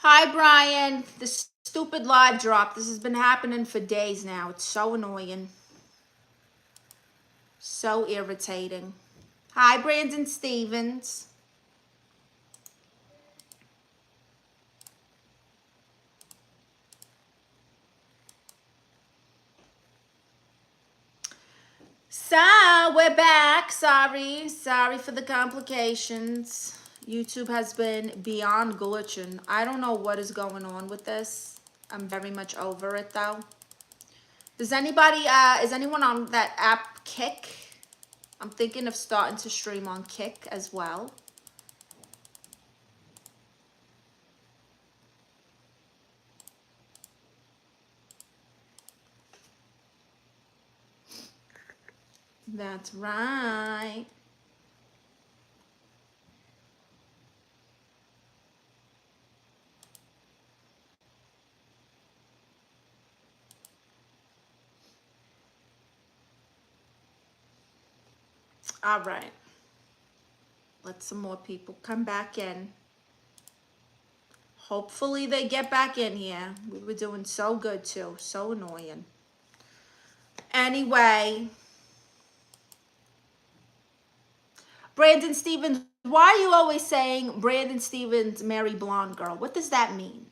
Hi, Brian. This stupid live drop. This has been happening for days now. It's so annoying. So irritating. Hi, Brandon Stevens. So, we're back. Sorry for the complications. YouTube has been beyond glitching. I don't know what is going on with this. I'm very much over it, though. Is anyone on that app Kick? I'm thinking of starting to stream on Kick as well. That's right. All right. Let some more people come back in. Hopefully they get back in here. We were doing so good too. So annoying. Anyway, Brandon Stevens, why are you always saying Brandon Stevens, Mary Blonde Girl? What does that mean?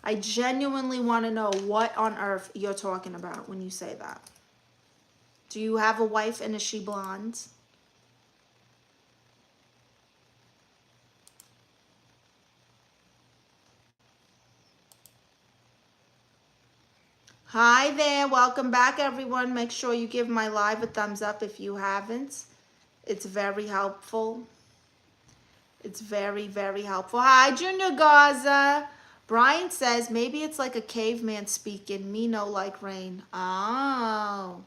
I genuinely want to know what on earth you're talking about when you say that. Do you have a wife and is she blonde? Hi there, welcome back everyone. Make sure you give my live a thumbs up if you haven't. It's very helpful. It's very, very helpful. Hi, Junior Gaza. Brian says maybe it's like a caveman speaking. Me no like rain. Oh.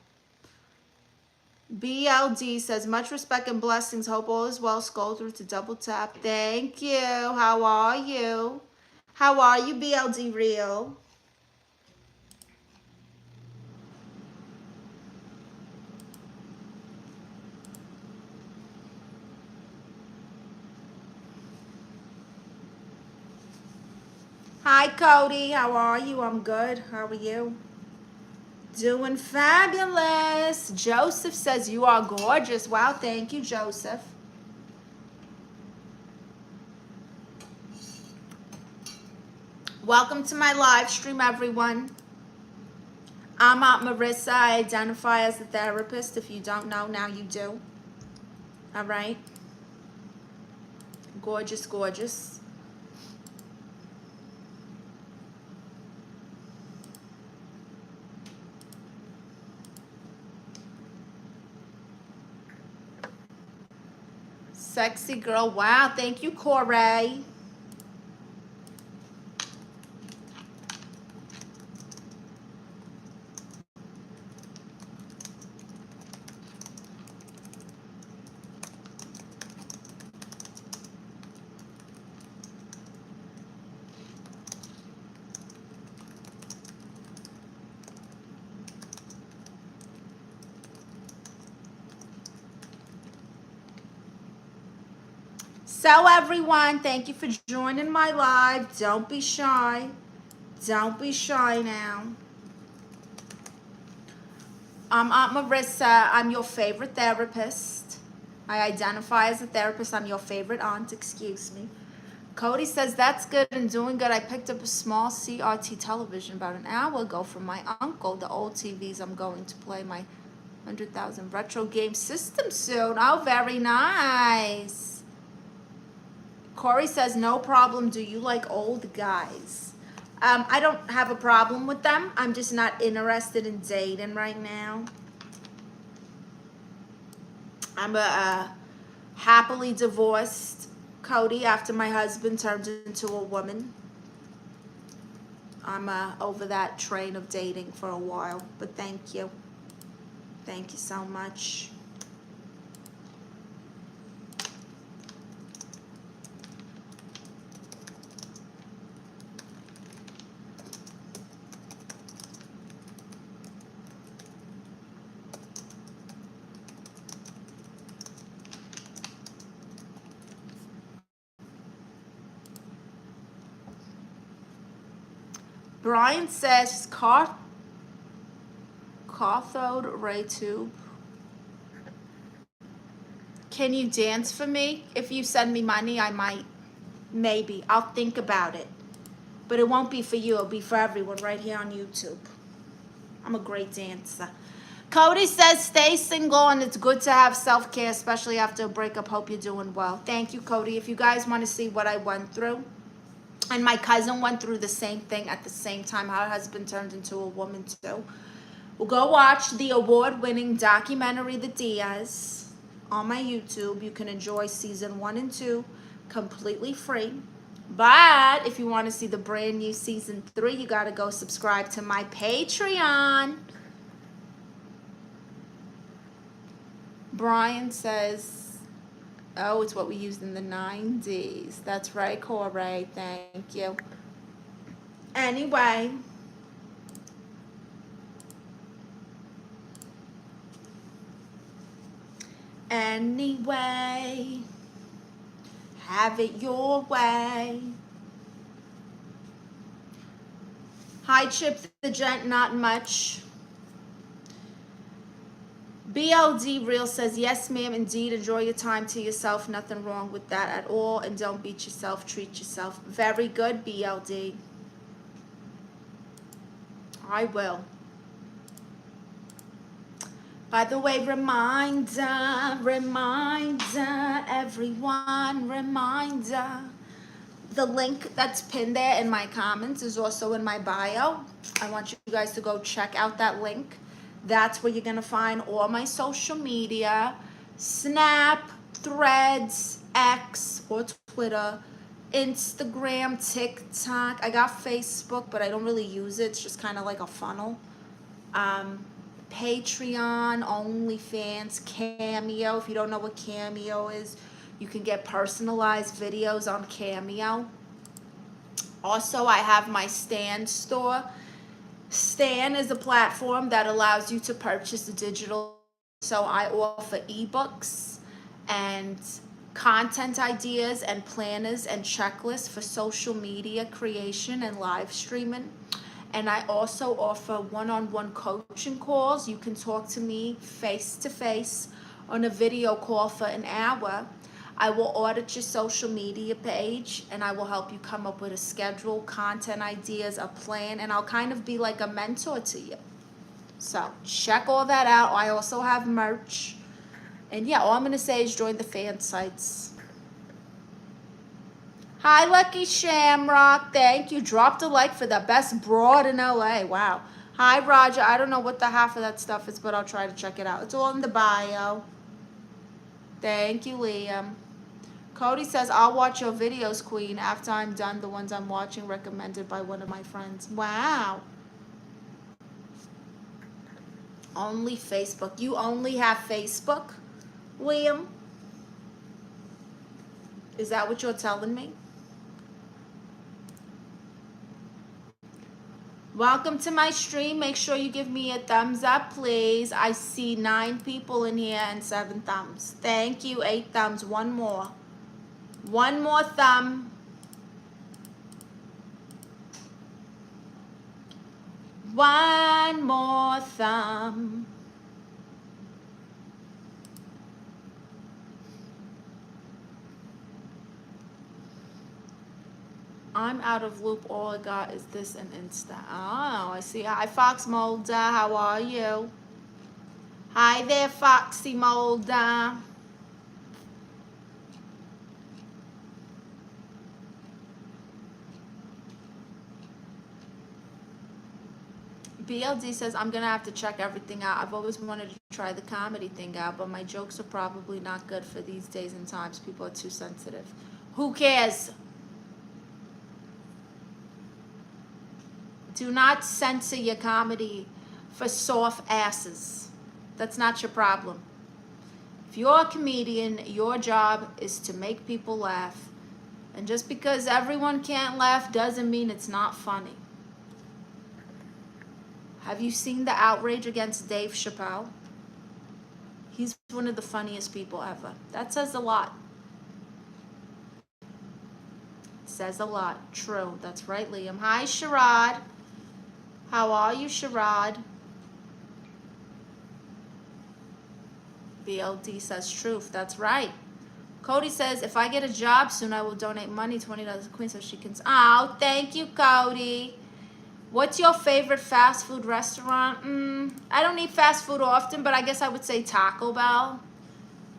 BLD says much respect and blessings. Hope all is well. Scroll through to double tap. Thank you. How are you? How are you, BLD Real? Hi, Cody. How are you? I'm good. How are you? Doing fabulous. Joseph says you are gorgeous. Wow, thank you, Joseph. Welcome to my live stream, everyone. I'm Aunt Marissa. I identify as a therapist. If you don't know, now you do. All right. Gorgeous, gorgeous. Sexy girl. Wow, thank you, Corey. So everyone, thank you for joining my live. Don't be shy. Don't be shy now. I'm Aunt Marissa. I'm your favorite therapist. I identify as a therapist. I'm your favorite aunt, excuse me. Cody says, that's good and doing good. I picked up a small CRT television about an hour ago from my uncle. The old TVs, I'm going to play my 100,000 retro game system soon. Oh, very nice. Corey says, no problem. Do you like old guys? I don't have a problem with them. I'm just not interested in dating right now. I'm a happily divorced Cody after my husband turned into a woman. I'm over that train of dating for a while, but thank you. Thank you so much. Brian says cathode ray tube. Can you dance for me? If you send me money, I might. Maybe. I'll think about it. But it won't be for you. It'll be for everyone right here on YouTube. I'm a great dancer. Cody says, stay single, and it's good to have self-care, especially after a breakup. Hope you're doing well. Thank you, Cody. If you guys want to see what I went through, and my cousin went through the same thing at the same time, her husband turned into a woman too. We'll go watch the award-winning documentary, The Diaz, on my YouTube. You can enjoy season 1 and 2 completely free. But if you want to see the brand new season 3, you got to go subscribe to my Patreon. Brian says, oh, it's what we used in the 90s. That's right, Corey. Thank you. Anyway. Anyway. Have it your way. Hi, Chip the Gent, not much. BLD Real says, yes, ma'am, indeed. Enjoy your time to yourself. Nothing wrong with that at all. And don't beat yourself. Treat yourself. Very good, BLD. I will. By the way, reminder, everyone, reminder. The link that's pinned there in my comments is also in my bio. I want you guys to go check out that link. That's where you're going to find all my social media, Snap, Threads, X, or Twitter, Instagram, TikTok. I got Facebook, but I don't really use it. It's just kind of like a funnel. Patreon, OnlyFans, Cameo. If you don't know what Cameo is, you can get personalized videos on Cameo. Also, I have my Stan store. Stan is a platform that allows you to purchase digital. So I offer ebooks and content ideas and planners and checklists for social media creation and live streaming. And I also offer one-on-one coaching calls. You can talk to me face-to-face on a video call for an hour. I will audit your social media page, and I will help you come up with a schedule, content ideas, a plan, and I'll kind of be like a mentor to you. So check all that out. I also have merch. And yeah, all I'm going to say is join the fan sites. Hi, Lucky Shamrock. Thank you. Dropped a like for the best broad in LA. Wow. Hi, Roger. I don't know what the half of that stuff is, but I'll try to check it out. It's all in the bio. Thank you, Liam. Cody says, I'll watch your videos, Queen, after I'm done. The ones I'm watching recommended by one of my friends. Wow. Only Facebook. You only have Facebook, Liam? Is that what you're telling me? Welcome to my stream. Make sure you give me a thumbs up, please. I see 9 people in here and 7 thumbs. Thank you. 8 thumbs. One more. One more thumb. One more thumb. I'm out of loop. All I got is this and Insta. Oh, I see. Hi, Fox Mulder. How are you? Hi there, Foxy Mulder. BLD says, I'm going to have to check everything out. I've always wanted to try the comedy thing out, but my jokes are probably not good for these days and times. People are too sensitive. Who cares? Do not censor your comedy for soft asses. That's not your problem. If you're a comedian, your job is to make people laugh. And just because everyone can't laugh doesn't mean it's not funny. Have you seen the outrage against Dave Chappelle? He's one of the funniest people ever. That says a lot. Says a lot. True. That's right, Liam. Hi, Sherrod. How are you, Sherrod? BLD says truth. That's right. Cody says, if I get a job soon, I will donate money, $20 to Queen so she can... Oh, thank you, Cody. What's your favorite fast food restaurant? I don't eat fast food often, but I guess I would say Taco Bell.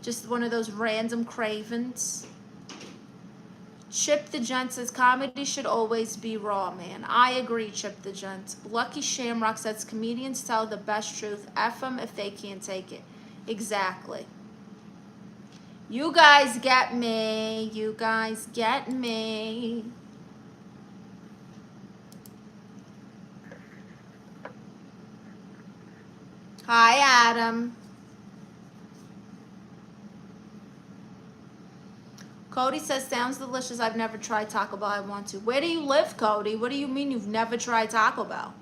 Just one of those random cravings. Chip the Gent says, comedy should always be raw, man. I agree, Chip the Gent. Lucky Shamrock says, comedians tell the best truth. F them if they can't take it. Exactly. You guys get me. You guys get me. Hi, Adam. Cody says, sounds delicious. I've never tried Taco Bell. I want to. Where do you live, Cody? What do you mean you've never tried Taco Bell?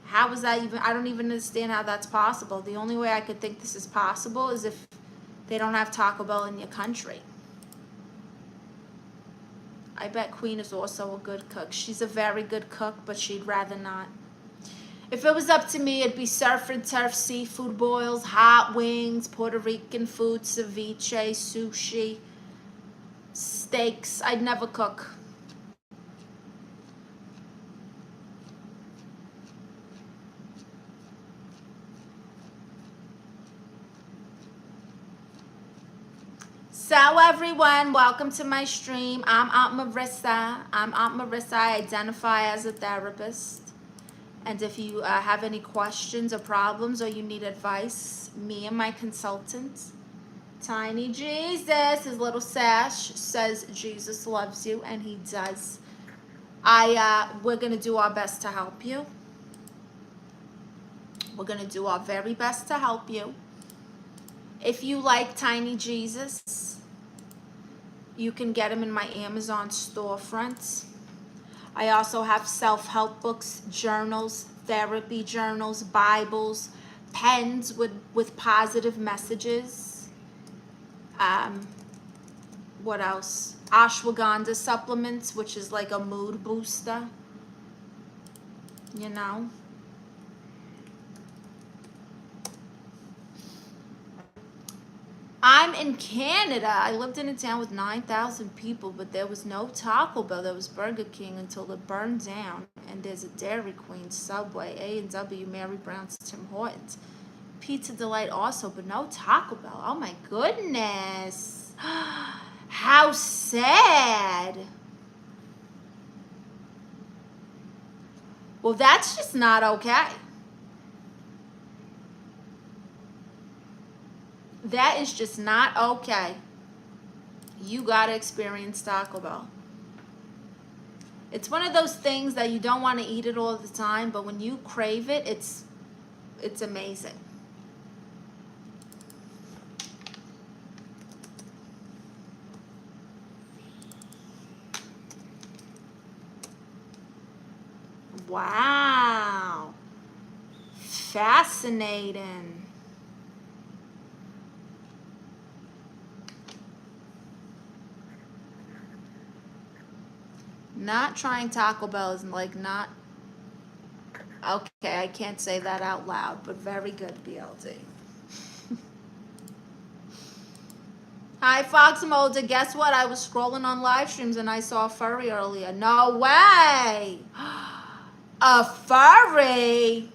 How is that even? I don't even understand how that's possible. The only way I could think this is possible is if they don't have Taco Bell in your country. I bet Queen is also a good cook. She's a very good cook, but she'd rather not. If it was up to me, it'd be surf and turf seafood boils, hot wings, Puerto Rican food, ceviche, sushi, steaks. I'd never cook. So everyone, welcome to my stream. I'm Aunt Marisa. I identify as a therapist. And if you have any questions or problems or you need advice, me and my consultant, Tiny Jesus, his little sash says Jesus loves you, and he does. We're gonna do our best to help you. We're gonna do our very best to help you. If you like Tiny Jesus, you can get him in my Amazon storefront. I also have self-help books, journals, therapy journals, Bibles, pens with positive messages. What else? Ashwagandha supplements, which is like a mood booster. You know? I'm in Canada. I lived in a town with 9,000 people, but there was no Taco Bell. There was Burger King until it burned down. And there's a Dairy Queen, Subway, A&W, Mary Brown's, Tim Hortons. Pizza Delight also, but no Taco Bell. Oh my goodness. How sad. Well, that's just not okay. That is just not okay. You gotta experience Taco Bell. It's one of those things that you don't want to eat it all the time, but when you crave it, it's amazing. Wow. Fascinating. Not trying Taco Bell is like not... Okay, I can't say that out loud, but very good, BLD. Hi, Fox Molder. Guess what? I was scrolling on live streams and I saw a furry earlier. No way! A furry?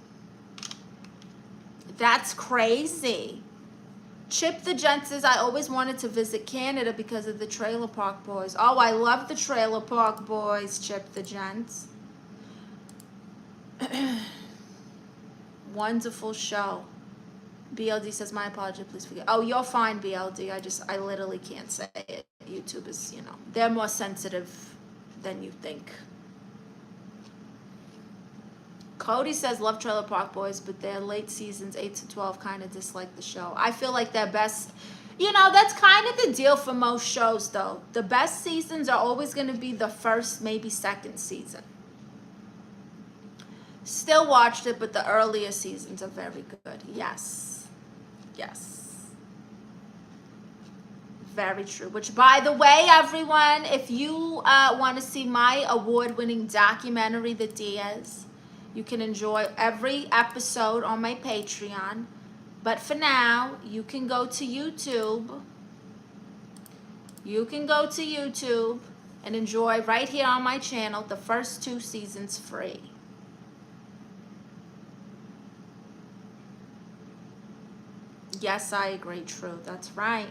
That's crazy. Chip the Gent says, I always wanted to visit Canada because of the Trailer Park Boys. Oh, I love the Trailer Park Boys, Chip the Gent. Wonderful show. BLD says, my apology, please forget. Oh, you're fine, BLD. I literally can't say it. YouTube is, you know, they're more sensitive than you think. Cody says, love Trailer Park Boys, but their late seasons, 8 to 12, kind of dislike the show. I feel like their best, you know, that's kind of the deal for most shows, though. The best seasons are always going to be the first, maybe second season. Still watched it, but the earlier seasons are very good. Yes. Yes. Very true. Which, by the way, everyone, if you want to see my award-winning documentary, The Diaz, You can enjoy every episode on my Patreon. But for now, you can go to YouTube. You can go to YouTube and enjoy right here on my channel the first 2 seasons free. Yes, I agree. True. That's right.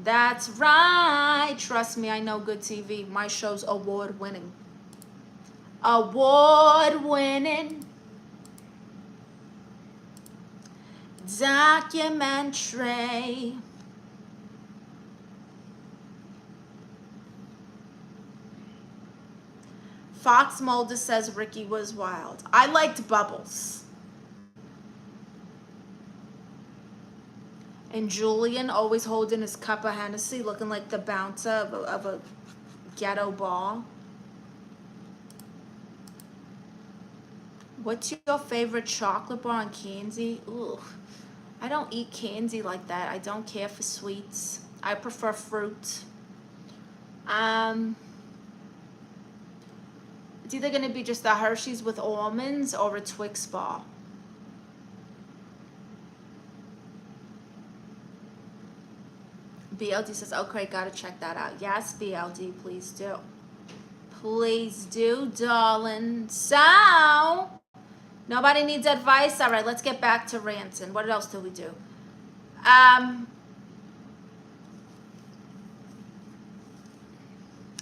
That's right. Trust me, I know good TV. My show's award-winning. Award-winning documentary. Fox Mulder says Ricky was wild. I liked Bubbles. And Julian always holding his cup of Hennessy, looking like the bouncer of a ghetto bar. What's your favorite chocolate bar and candy? Ugh. I don't eat candy like that. I don't care for sweets. I prefer fruit. It's either going to be just a Hershey's with almonds or a Twix bar. BLD says, okay, gotta check that out. Yes, BLD, please do. Please do, darling. So, nobody needs advice. All right, let's get back to ranting. What else do we do? I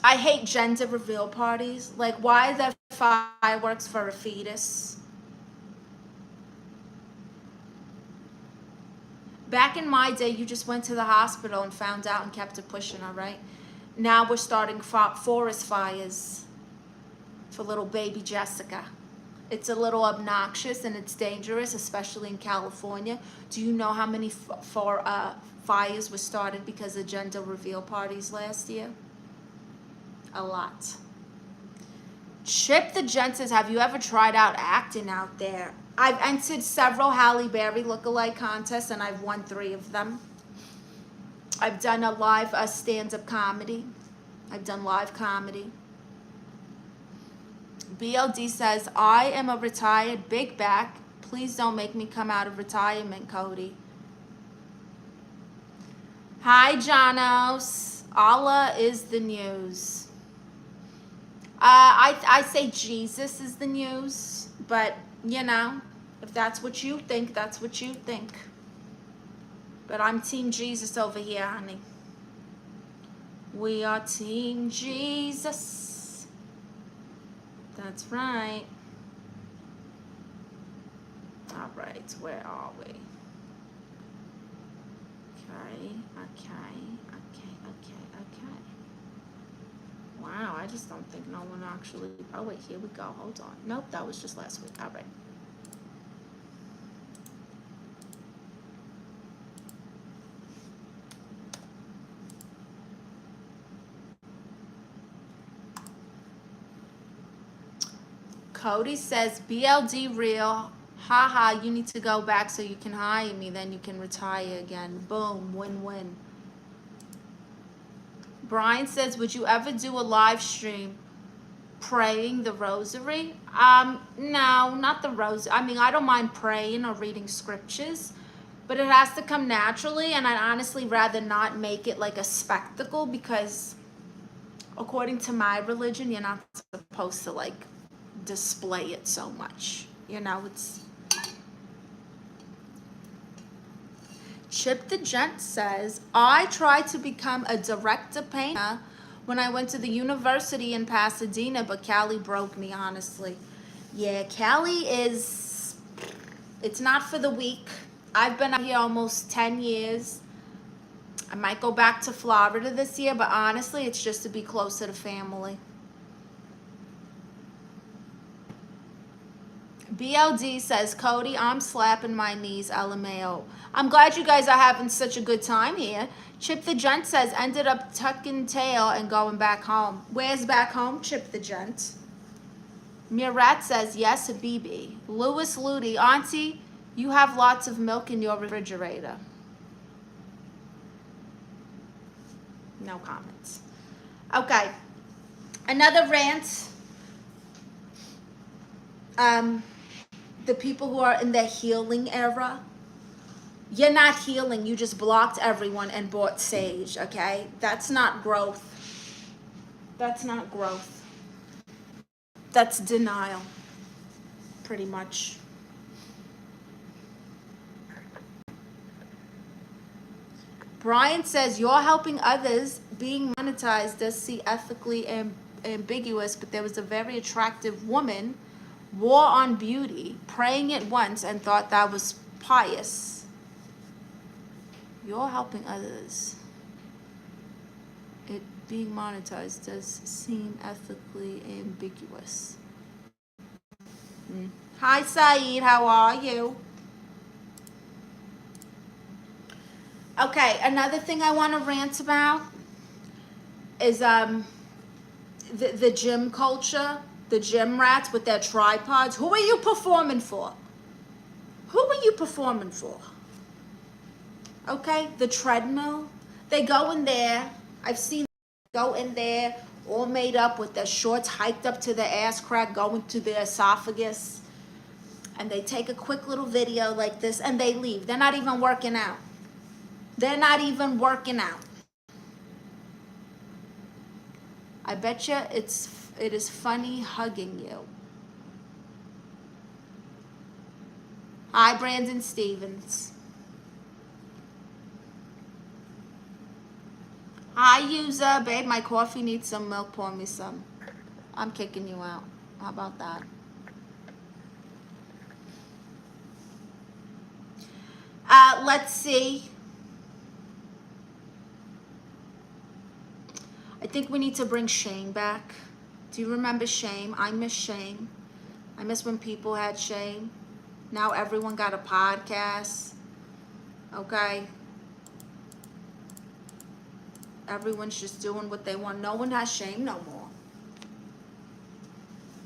hate gender reveal parties. Like, why are there fireworks for a fetus? Back in my day, you just went to the hospital and found out and kept it pushing, all right? Now we're starting forest fires for little baby Jessica. It's a little obnoxious and it's dangerous, especially in California. Do you know how many fires were started because of gender reveal parties last year? A lot. Chip the Gent says, have you ever tried out acting out there? I've entered several Halle Berry lookalike contests and I've won 3 of them. I've done a live stand-up comedy. I've done live comedy. BLD says, I am a retired big back. Please don't make me come out of retirement, Cody. Hi, Janos. Allah is the news. I say Jesus is the news, but, you know, if that's what you think, that's what you think. But I'm Team Jesus over here, honey. We are Team Jesus. That's right. All right, where are we? Okay. Wow, I just don't think no one actually... Oh, wait, here we go. Hold on. Nope, that was just last week. All right. Cody says, BLD real. Haha, you need to go back so you can hire me. Then you can retire again. Boom, win-win. Brian says, would you ever do a live stream praying the rosary? No, not the rosary. I mean, I don't mind praying or reading scriptures, but it has to come naturally, and I'd honestly rather not make it like a spectacle because according to my religion, you're not supposed to like display it so much. You know, it's... Chip the Gent says, I tried to become a director painter when I went to the university in Pasadena, but Cali broke me, honestly. Yeah, Cali is, it's not for the weak. I've been out here almost 10 years. I might go back to Florida this year, but honestly, it's just to be closer to family. BLD says, Cody, I'm slapping my knees, LMAO. I'm glad you guys are having such a good time here. Chip the Gent says, ended up tucking tail and going back home. Where's back home, Chip the Gent? Mirat says, yes, BB. Louis Ludi, Auntie, you have lots of milk in your refrigerator. No comments. Okay, another rant. The people who are in the healing era, you're not healing. You just blocked everyone and bought sage, okay? That's not growth. That's not growth. That's denial, pretty much. Brian says, you're helping others. Being monetized does seem ethically ambiguous, but there was a very attractive woman, wore on beauty, praying it once and thought that was pious. You're helping others. It being monetized does seem ethically ambiguous. Hi, Saeed. How are you? Okay, another thing I want to rant about is the gym culture, the gym rats with their tripods. Who are you performing for? Who are you performing for? Okay, the treadmill. They go in there. I've seen them go in there all made up with their shorts hiked up to their ass crack, going to their esophagus. And they take a quick little video like this and they leave. They're not even working out. They're not even working out. I bet you it is funny hugging you. Hi, Brandon Stevens. Hi, user. Babe, my coffee needs some milk. Pour me some. I'm kicking you out. How about that? Let's see. I think we need to bring shame back. Do you remember shame? I miss shame. I miss when people had shame. Now everyone got a podcast. Okay? Everyone's just doing what they want. No one has shame no more.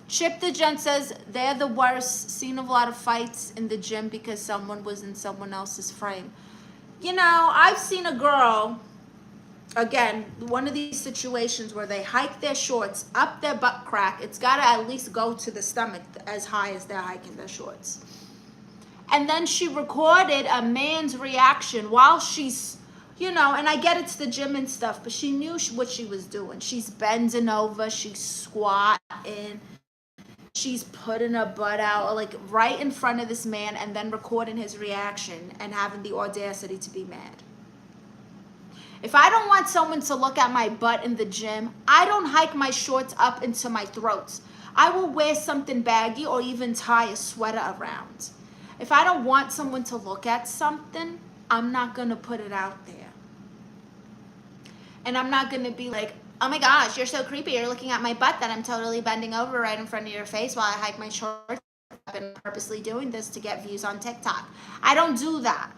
Chip the Gent says they're the worst. Seen a lot of fights in the gym because someone was in someone else's frame. You know, I've seen a girl, again, one of these situations where they hike their shorts up their butt crack. It's got to at least go to the stomach as high as they're hiking their shorts. And then she recorded a man's reaction while she's, you know, and I get it's the gym and stuff, but she knew what she was doing. She's bending over, she's squatting, she's putting her butt out, like right in front of this man, and then recording his reaction and having the audacity to be mad. If I don't want someone to look at my butt in the gym, I don't hike my shorts up into my throats. I will wear something baggy or even tie a sweater around. If I don't want someone to look at something, I'm not going to put it out there. And I'm not going to be like, oh my gosh, you're so creepy. You're looking at my butt that I'm totally bending over right in front of your face while I hike my shorts. I've been purposely doing this to get views on TikTok. I don't do that.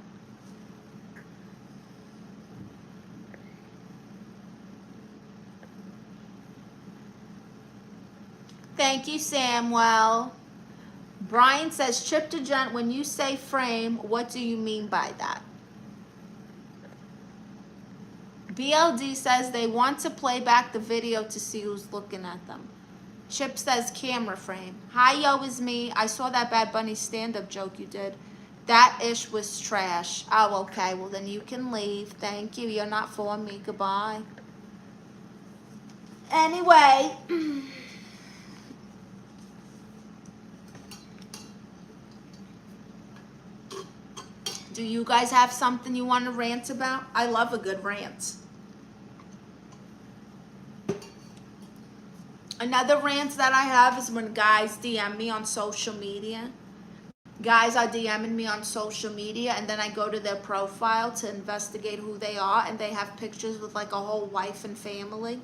Thank you, Samuel. Brian says, Chip to Gent, when you say frame, what do you mean by that? BLD says they want to play back the video to see who's looking at them. Chip says camera frame. Hi, yo, is me. I saw that Bad Bunny stand-up joke you did. That ish was trash. Oh, okay. Well, then you can leave. Thank you. You're not for me. Goodbye. Anyway. Do you guys have something you want to rant about? I love a good rant. Another rant that I have is when guys DM me on social media. Guys are DMing me on social media, and then I go to their profile to investigate who they are, and they have pictures with like a whole wife and family.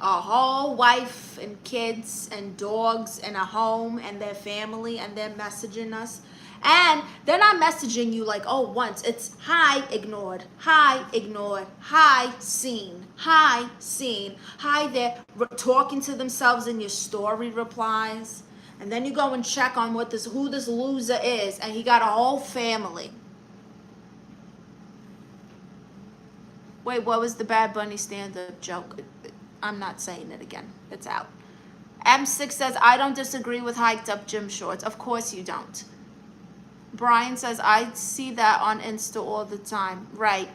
A whole wife and kids and dogs and a home and their family, and they're messaging us. And they're not messaging you like, oh, once. It's hi, ignored. Hi, ignored. Hi, seen. Hi, seen. Hi, they're talking to themselves in your story replies. And then you go and check on who this loser is, and he got a whole family. Wait, what was the Bad Bunny stand-up joke? I'm not saying it again. It's out. M6 says, I don't disagree with hiked up gym shorts. Of course you don't. Brian says, I see that on Insta all the time. Right.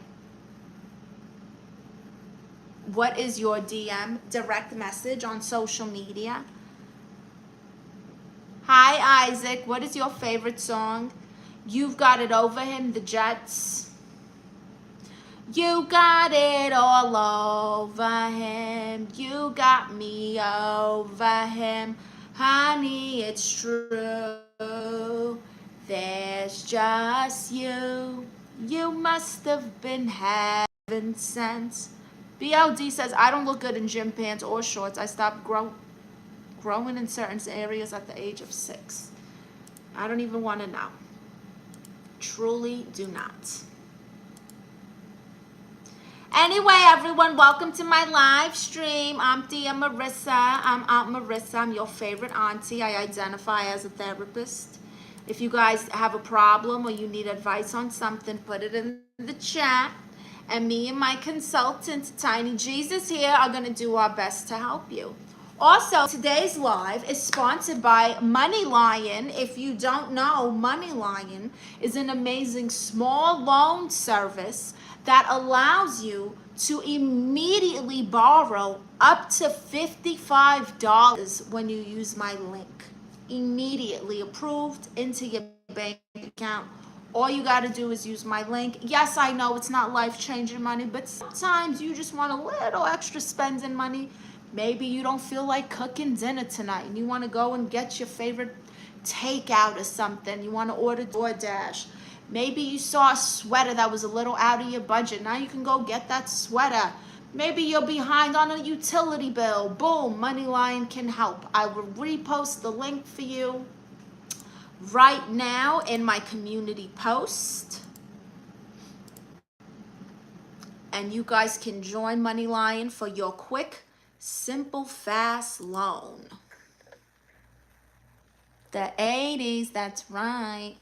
What is your DM? Direct message on social media. Hi, Isaac. What is your favorite song? You've Got It Over Him, the Jets. You got it all over him. You got me over him. Honey, it's true. There's just you. You must have been heaven sent. BLD says, I don't look good in gym pants or shorts. I stopped growing in certain areas at the age of 6. I don't even want to know. Truly do not. Anyway, everyone, welcome to my live stream. I'm Tia Marissa. I'm Aunt Marissa. I'm your favorite auntie. I identify as a therapist. If you guys have a problem or you need advice on something, put it in the chat. And me and my consultant, Tiny Jesus here, are going to do our best to help you. Also, today's live is sponsored by Money Lion. If you don't know, Money Lion is an amazing small loan service that allows you to immediately borrow up to $55 when you use my link. Immediately approved into your bank account. All you got to do is use my link. Yes, I know it's not life-changing money, but sometimes you just want a little extra spending money. Maybe you don't feel like cooking dinner tonight and you want to go and get your favorite takeout or something. You want to order DoorDash. Maybe you saw a sweater that was a little out of your budget. Now you can go get that sweater. Maybe you're behind on a utility bill. Boom, MoneyLion can help. I will repost the link for you right now in my community post. And you guys can join MoneyLion for your quick, simple, fast loan. The 80s, that's right.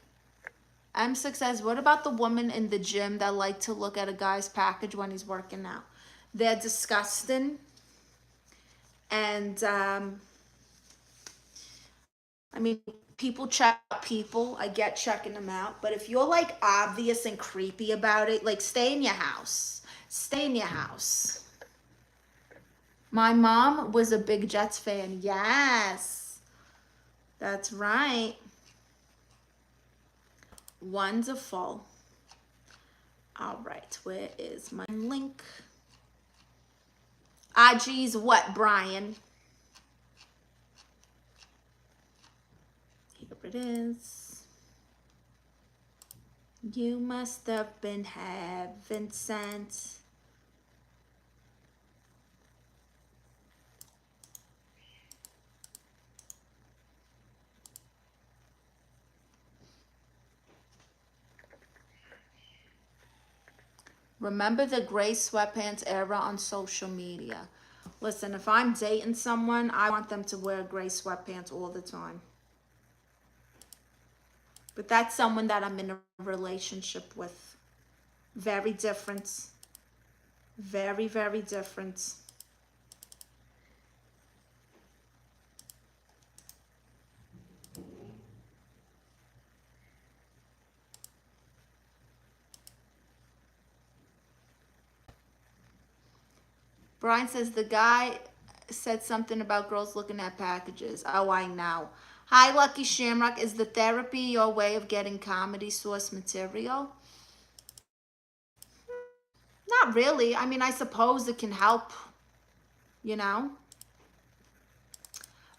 M6 says, what about the woman in the gym that like to look at a guy's package when he's working out? They're disgusting. And, I mean, people check people. I get checking them out. But if you're, like, obvious and creepy about it, like, stay in your house. Stay in your house. My mom was a big Jets fan. Yes. That's right. Wonderful. All right, where is my link? IG's what, Brian? Here it is. You must have been heaven sent. Remember the gray sweatpants era on social media. Listen, if I'm dating someone, I want them to wear gray sweatpants all the time. But that's someone that I'm in a relationship with. Very different. Very, very different. Brian says the guy said something about girls looking at packages. Oh, I know. Hi, Lucky Shamrock. Is the therapy your way of getting comedy source material? Not really. I mean, I suppose it can help, you know?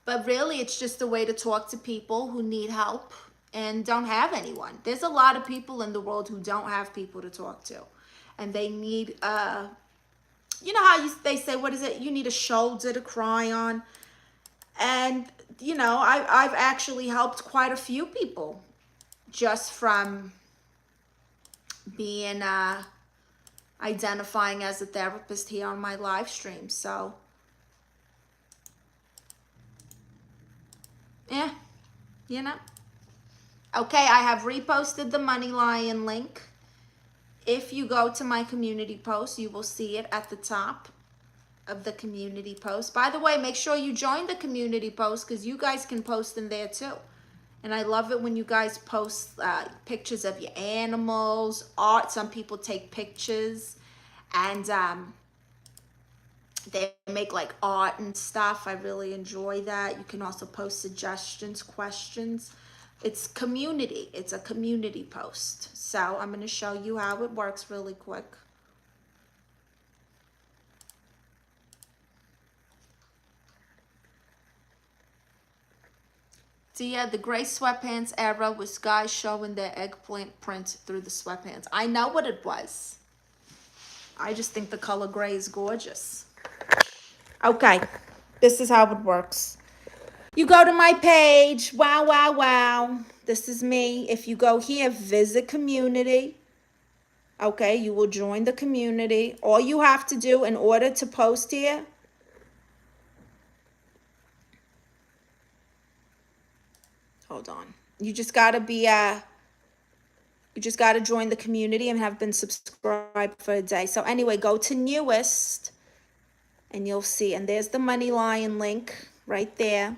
But really, it's just a way to talk to people who need help and don't have anyone. There's a lot of people in the world who don't have people to talk to. And they need, you know how they say, what is it? You need a shoulder to cry on. And, you know, I've actually helped quite a few people just from being, identifying as a therapist here on my live stream. So, yeah, you know. Okay, I have reposted the Money Lion link. If you go to my community post, you will see it at the top of the community post. By the way, make sure you join the community post because you guys can post in there too. And I love it when you guys post pictures of your animals, art. Some people take pictures and they make like art and stuff. I really enjoy that. You can also post suggestions, questions. It's community. It's a community post. So I'm going to show you how it works really quick. So yeah, the gray sweatpants era was guys showing their eggplant print through the sweatpants. I know what it was. I just think the color gray is gorgeous. Okay, this is how it works. You go to my page. Wow, wow, wow. This is me. If you go here, visit community. Okay, you will join the community. All you have to do in order to post here, hold on. You just got to be you just got to join the community and have been subscribed for a day. So anyway, go to newest and you'll see, and there's the Money Lion link right there.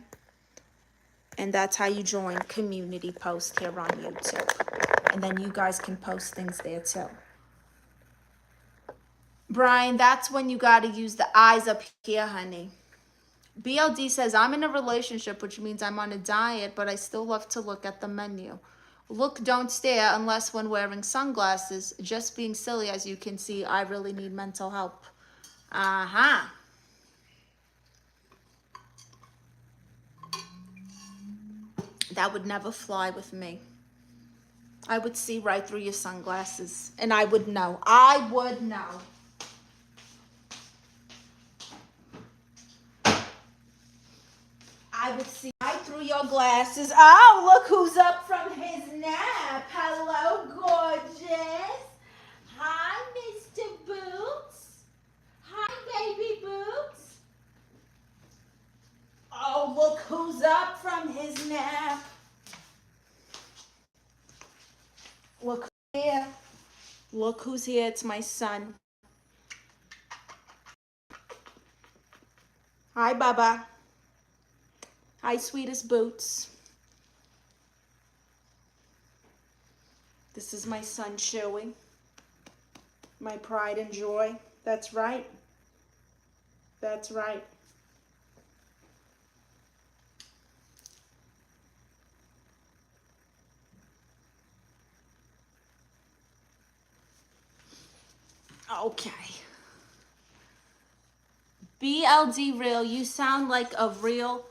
And that's how you join community post here on YouTube. And then you guys can post things there too. Brian, that's when you got to use the eyes up here, honey. BLD says, I'm in a relationship, which means I'm on a diet, but I still love to look at the menu. Look, don't stare unless when wearing sunglasses. Just being silly, as you can see, I really need mental help. Uh-huh. That would never fly with me. I would see right through your sunglasses, and I would know. I would know. I would see right through your glasses. Oh, look who's up from his nap. Hello, gorgeous. Hi, Mr. Boots. Hi, baby Boots. Oh, look who's up from his nap. Look here. Look who's here. It's my son. Hi, Baba. Hi, sweetest Boots. This is my son, Chewy. My pride and joy. That's right. That's right. Okay. BLD Real, you sound like a real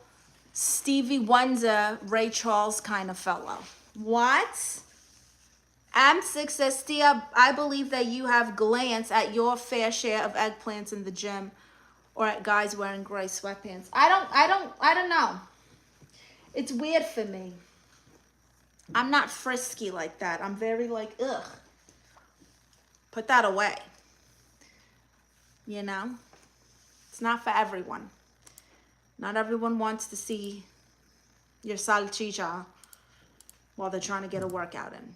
Stevie Wonder, Ray Charles kind of fellow. What? M6 says, Stia, I believe that you have glanced at your fair share of eggplants in the gym or at guys wearing gray sweatpants. I don't know. It's weird for me. I'm not frisky like that. I'm very like, ugh. Put that away. You know? It's not for everyone. Not everyone wants to see your salchicha while they're trying to get a workout in.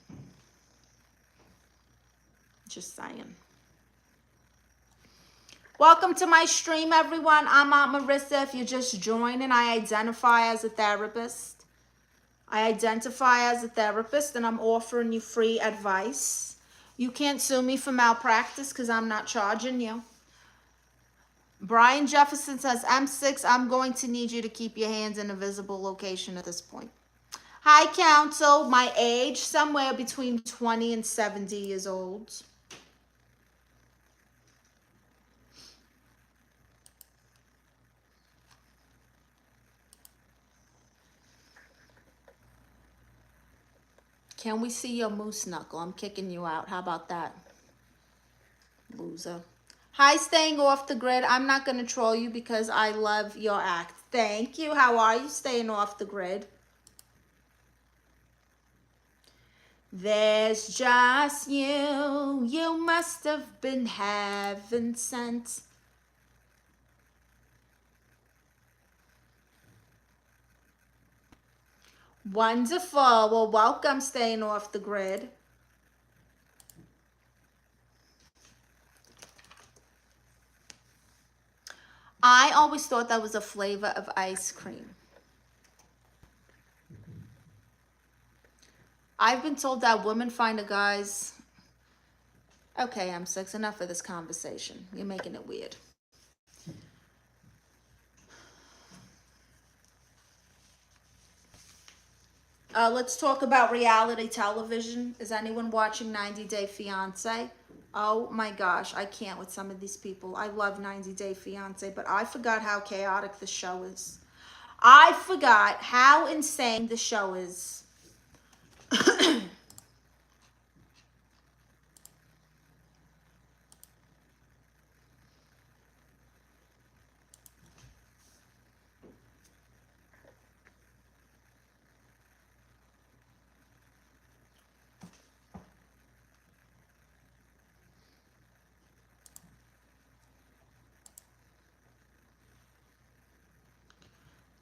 Just saying. Welcome to my stream, everyone. I'm Aunt Marissa. If you're just joining, I identify as a therapist. And I'm offering you free advice. You can't sue me for malpractice because I'm not charging you. Brian Jefferson says, M6, I'm going to need you to keep your hands in a visible location at this point. Hi, Council. My age, somewhere between 20 and 70 years old. Can we see your moose knuckle? I'm kicking you out. How about that? Loser. Hi, staying off the grid. I'm not going to troll you because I love your act. Thank you. How are you staying off the grid? There's just you. You must have been heaven sent. Wonderful. Well, welcome staying off the grid. I always thought that was a flavor of ice cream. I've been told that women find a guy's... Okay, M6, enough of this conversation. You're making it weird. Let's talk about reality television. Is anyone watching 90 Day Fiancé? Oh my gosh, I can't with some of these people. I love 90 Day Fiancé, but I forgot how chaotic the show is. I forgot how insane the show is.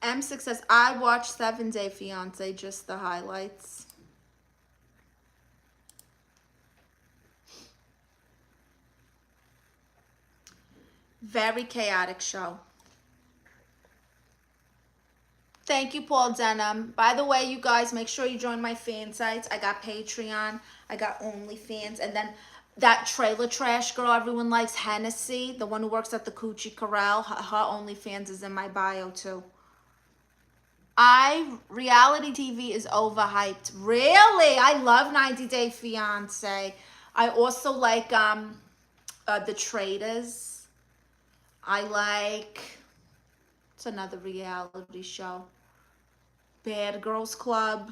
M6 says, I watched 7 Day Fiancé, just the highlights. Very chaotic show. Thank you, Paul Denham. By the way, you guys, make sure you join my fan sites. I got Patreon, I got OnlyFans, and then that trailer trash girl everyone likes, Hennessy, the one who works at the Coochie Corral, her OnlyFans is in my bio too. Reality TV is overhyped. Really? I love 90 Day Fiancé. I also like The Traitors. I like, it's another reality show. Bad Girls Club.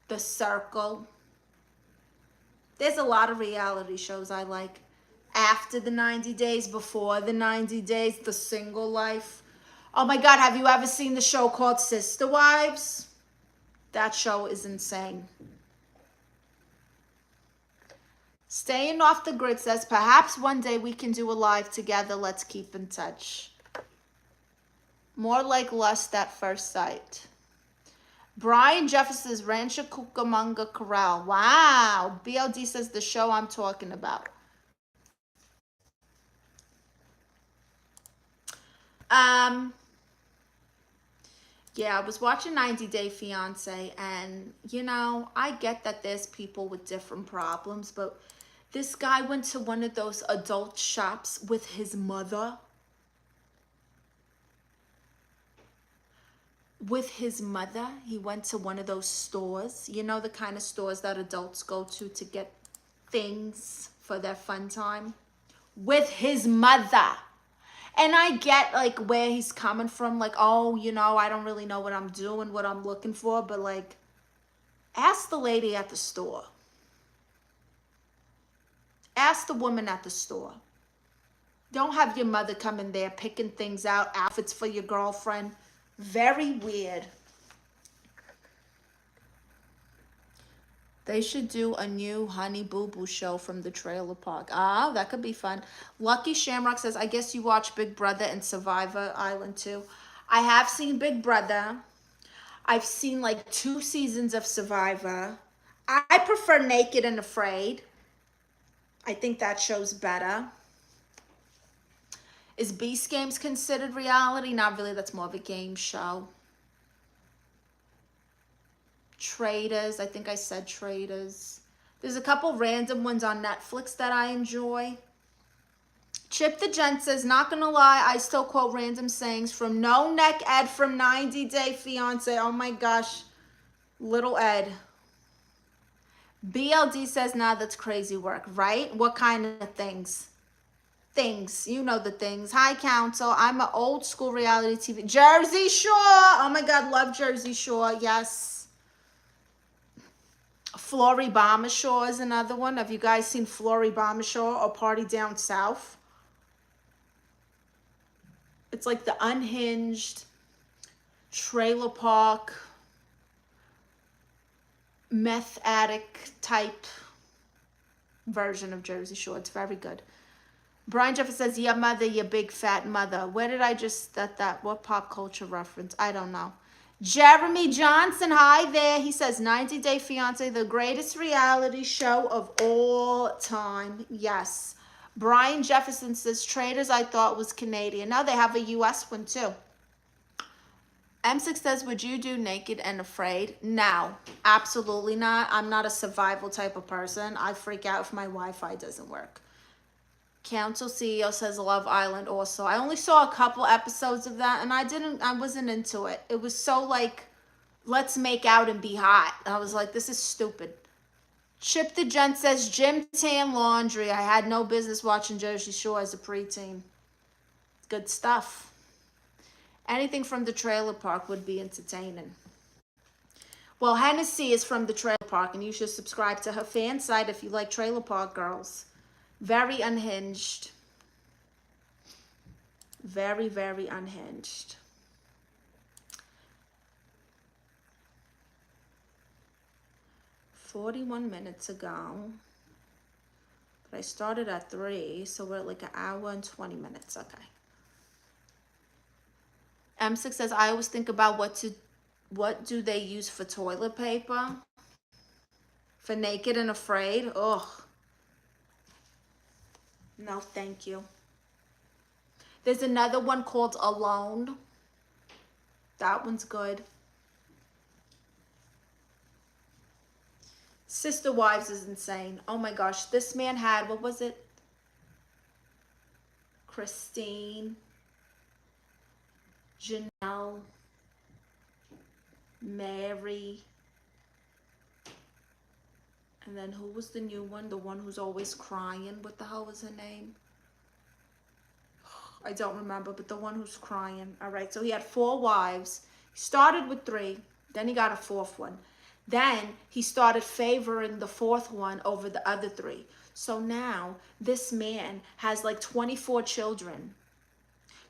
The Circle. There's a lot of reality shows I like. After the 90 days, before the 90 days, The Single Life. Oh my God, have you ever seen the show called Sister Wives? That show is insane. Staying Off the Grid says, perhaps one day we can do a live together. Let's keep in touch. More like lust at first sight. Brian Jefferson says, Rancho Cucamonga Corral. Wow. BLD says, the show I'm talking about. Yeah, I was watching 90 Day Fiancé, and, you know, I get that there's people with different problems, but this guy went to one of those adult shops with his mother. With his mother, he went to one of those stores, you know, the kind of stores that adults go to get things for their fun time. With his mother. And I get, like, where he's coming from. Like, oh, you know, I don't really know what I'm doing, what I'm looking for. But, like, ask the lady at the store. Ask the woman at the store. Don't have your mother come in there picking things out, outfits for your girlfriend. Very weird. They should do a new Honey Boo Boo show from the trailer park. Ah, that could be fun. Lucky Shamrock says, I guess you watch Big Brother and Survivor Island too. I have seen Big Brother. I've seen like 2 seasons of Survivor. I prefer Naked and Afraid. I think that show's better. Is Beast Games considered reality? Not really. That's more of a game show. Traitors. I think I said Traitors. There's a couple random ones on Netflix that I enjoy. Chip the Gent says, not gonna lie, I still quote random sayings from No Neck Ed from 90 Day Fiancé. Oh my gosh. Little Ed. BLD says, nah, that's crazy work, right? What kind of things? Things. You know the things. Hi, Council. I'm an old school reality TV. Jersey Shore. Oh my God, love Jersey Shore. Yes. Floribama Shore is another one. Have you guys seen Floribama Shore or Party Down South? It's like the unhinged trailer park meth addict type version of Jersey Shore. It's very good. Brian Jefferson says, yeah, mother, you big fat mother. Where did I just, what pop culture reference? I don't know. Jeremy Johnson, hi there. He says 90 Day Fiance, the greatest reality show of all time. Yes. Brian Jefferson says Traders I thought was Canadian. Now they have a US one too. M6 says, would you do Naked and Afraid? No, absolutely not. I'm not a survival type of person. I freak out if my Wi-Fi doesn't work. Council CEO says Love Island also. I only saw a couple episodes of that and I wasn't into it. It was so like, let's make out and be hot. I was like, this is stupid. Chip the Gent says Gym Tan Laundry. I had no business watching Jersey Shore as a preteen. Good stuff. Anything from the trailer park would be entertaining. Well, Hennessy is from the trailer park and you should subscribe to her fan site if you like trailer park girls. Very unhinged. Very, very unhinged. "41 minutes ago. But I started at 3, so we're at like an hour and 20 minutes. Okay. M6 says, I always think about what do they use for toilet paper? For Naked and Afraid? Ugh. No, thank you. There's another one called Alone. That one's good. Sister Wives is insane. Oh my gosh. This man had, what was it? Christine, Janelle, Mary, and then who was the new one? The one who's always crying. What the hell was her name? I don't remember, but the one who's crying. All right, so he had 4 wives. He started with 3, then he got a 4th one. Then he started favoring the 4th one over the other 3. So now this man has like 24 children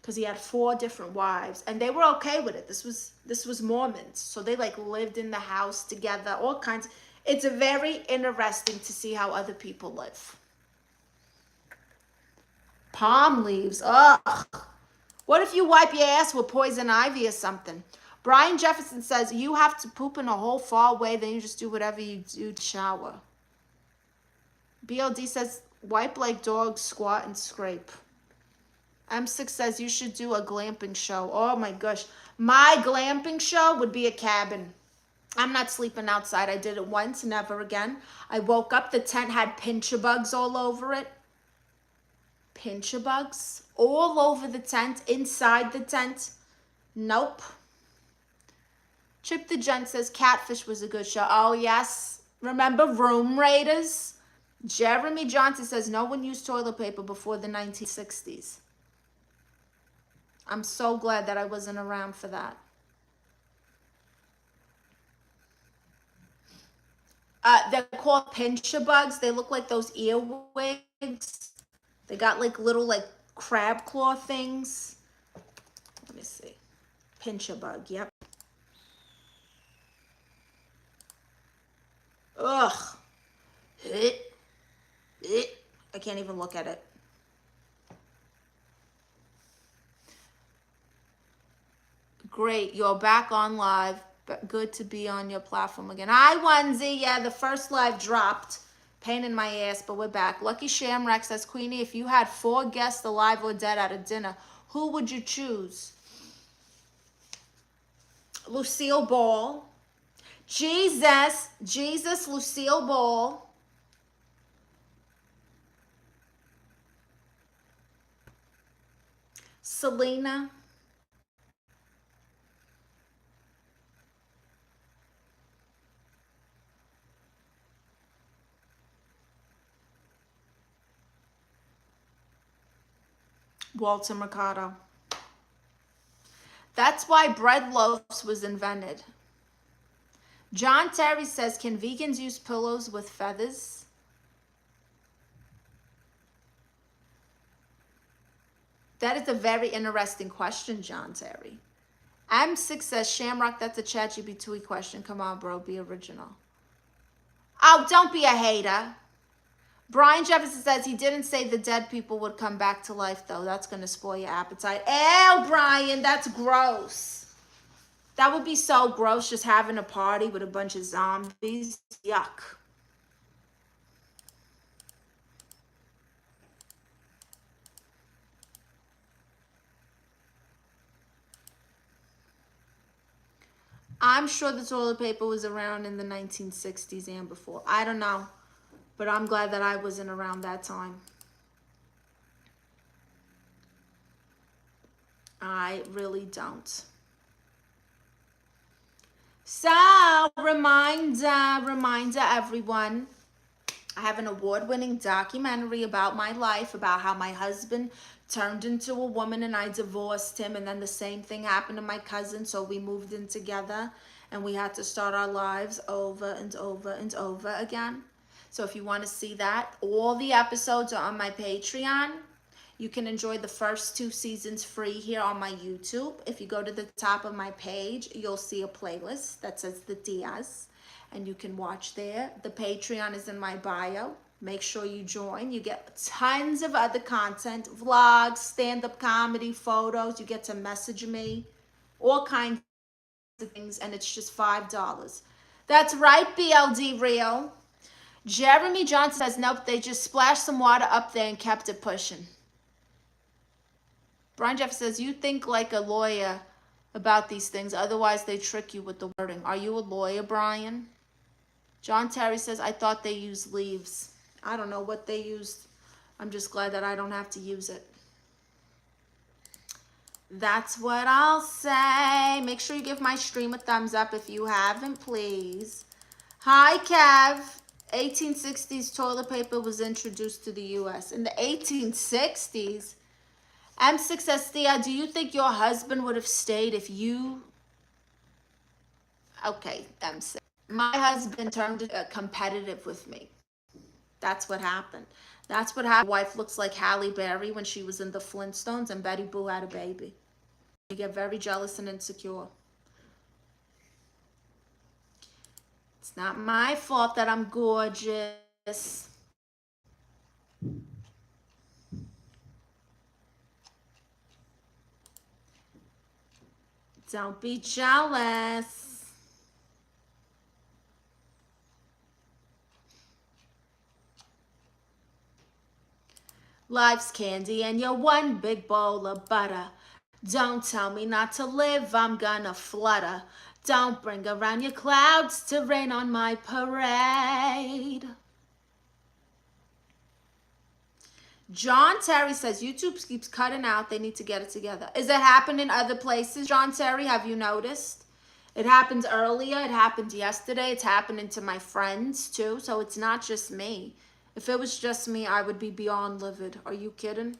because he had 4 different wives and they were okay with it. This was Mormons. So they like lived in the house together, all kinds. It's very interesting to see how other people live. Palm leaves. Ugh. What if you wipe your ass with poison ivy or something? Brian Jefferson says you have to poop in a hole far away, then you just do whatever you do to shower. BLD says wipe like dogs, squat and scrape. M6 says you should do a glamping show. Oh my gosh. My glamping show would be a cabin. I'm not sleeping outside. I did it once, never again. I woke up, the tent had pincher bugs all over it. Pincher bugs all over the tent, inside the tent. Nope. Chip the Gent says Catfish was a good show. Oh yes. Remember Room Raiders? Jeremy Johnson says no one used toilet paper before the 1960s. I'm so glad that I wasn't around for that. They're called pincher bugs. They look like those earwigs. They got like little like crab claw things. Let me see. Pincher bug, yep. Ugh. I can't even look at it. Great, you're back on live. Good to be on your platform again. Hi, Onesie. Yeah, the first live dropped. Pain in my ass, but we're back. Lucky Shamrock says, Queenie, if you had 4 guests alive or dead at a dinner, who would you choose? Lucille Ball. Jesus, Lucille Ball. Selena. Walter Mercado. That's why bread loaves was invented. John Terry says, can vegans use pillows with feathers? That is a very interesting question, John Terry. M6 says, Shamrock, that's a ChatGPT question. Come on, bro, be original. Oh, don't be a hater. Brian Jefferson says he didn't say the dead people would come back to life, though. That's going to spoil your appetite. Ew, Brian, that's gross. That would be so gross, just having a party with a bunch of zombies. Yuck. I'm sure the toilet paper was around in the 1960s and before. I don't know, but I'm glad that I wasn't around that time. I really don't. So, reminder everyone, I have an award-winning documentary about my life, about how my husband turned into a woman and I divorced him, and then the same thing happened to my cousin, so we moved in together and we had to start our lives over and over and over again. So if you want to see that, all the episodes are on my Patreon. You can enjoy the first 2 seasons free here on my YouTube. If you go to the top of my page, you'll see a playlist that says The Diaz, and you can watch there. The Patreon is in my bio. Make sure you join. You get tons of other content, vlogs, stand-up comedy, photos. You get to message me, all kinds of things, and it's just $5. That's right, BLD Real. Jeremy Johnson says, nope, they just splashed some water up there and kept it pushing. Brian Jeff says, you think like a lawyer about these things, otherwise they trick you with the wording. Are you a lawyer, Brian? John Terry says, I thought they used leaves. I don't know what they used. I'm just glad that I don't have to use it. That's what I'll say. Make sure you give my stream a thumbs up if you haven't, please. Hi, Kev. 1860s toilet paper was introduced to the U.S. in the 1860s. M6SDI, do you think your husband would have stayed if you... Okay, M6. My husband turned competitive with me. That's what happened. That's what happened. My wife looks like Halle Berry when she was in the Flintstones and Betty Boo had a baby. You get very jealous and insecure. It's not my fault that I'm gorgeous. Don't be jealous. Life's candy and you're one big bowl of butter. Don't tell me not to live, I'm gonna flutter. Don't bring around your clouds to rain on my parade. John Terry says, YouTube keeps cutting out. They need to get it together. Is it happening in other places, John Terry? Have you noticed? It happened earlier. It happened yesterday. It's happening to my friends, too. So it's not just me. If it was just me, I would be beyond livid. Are you kidding?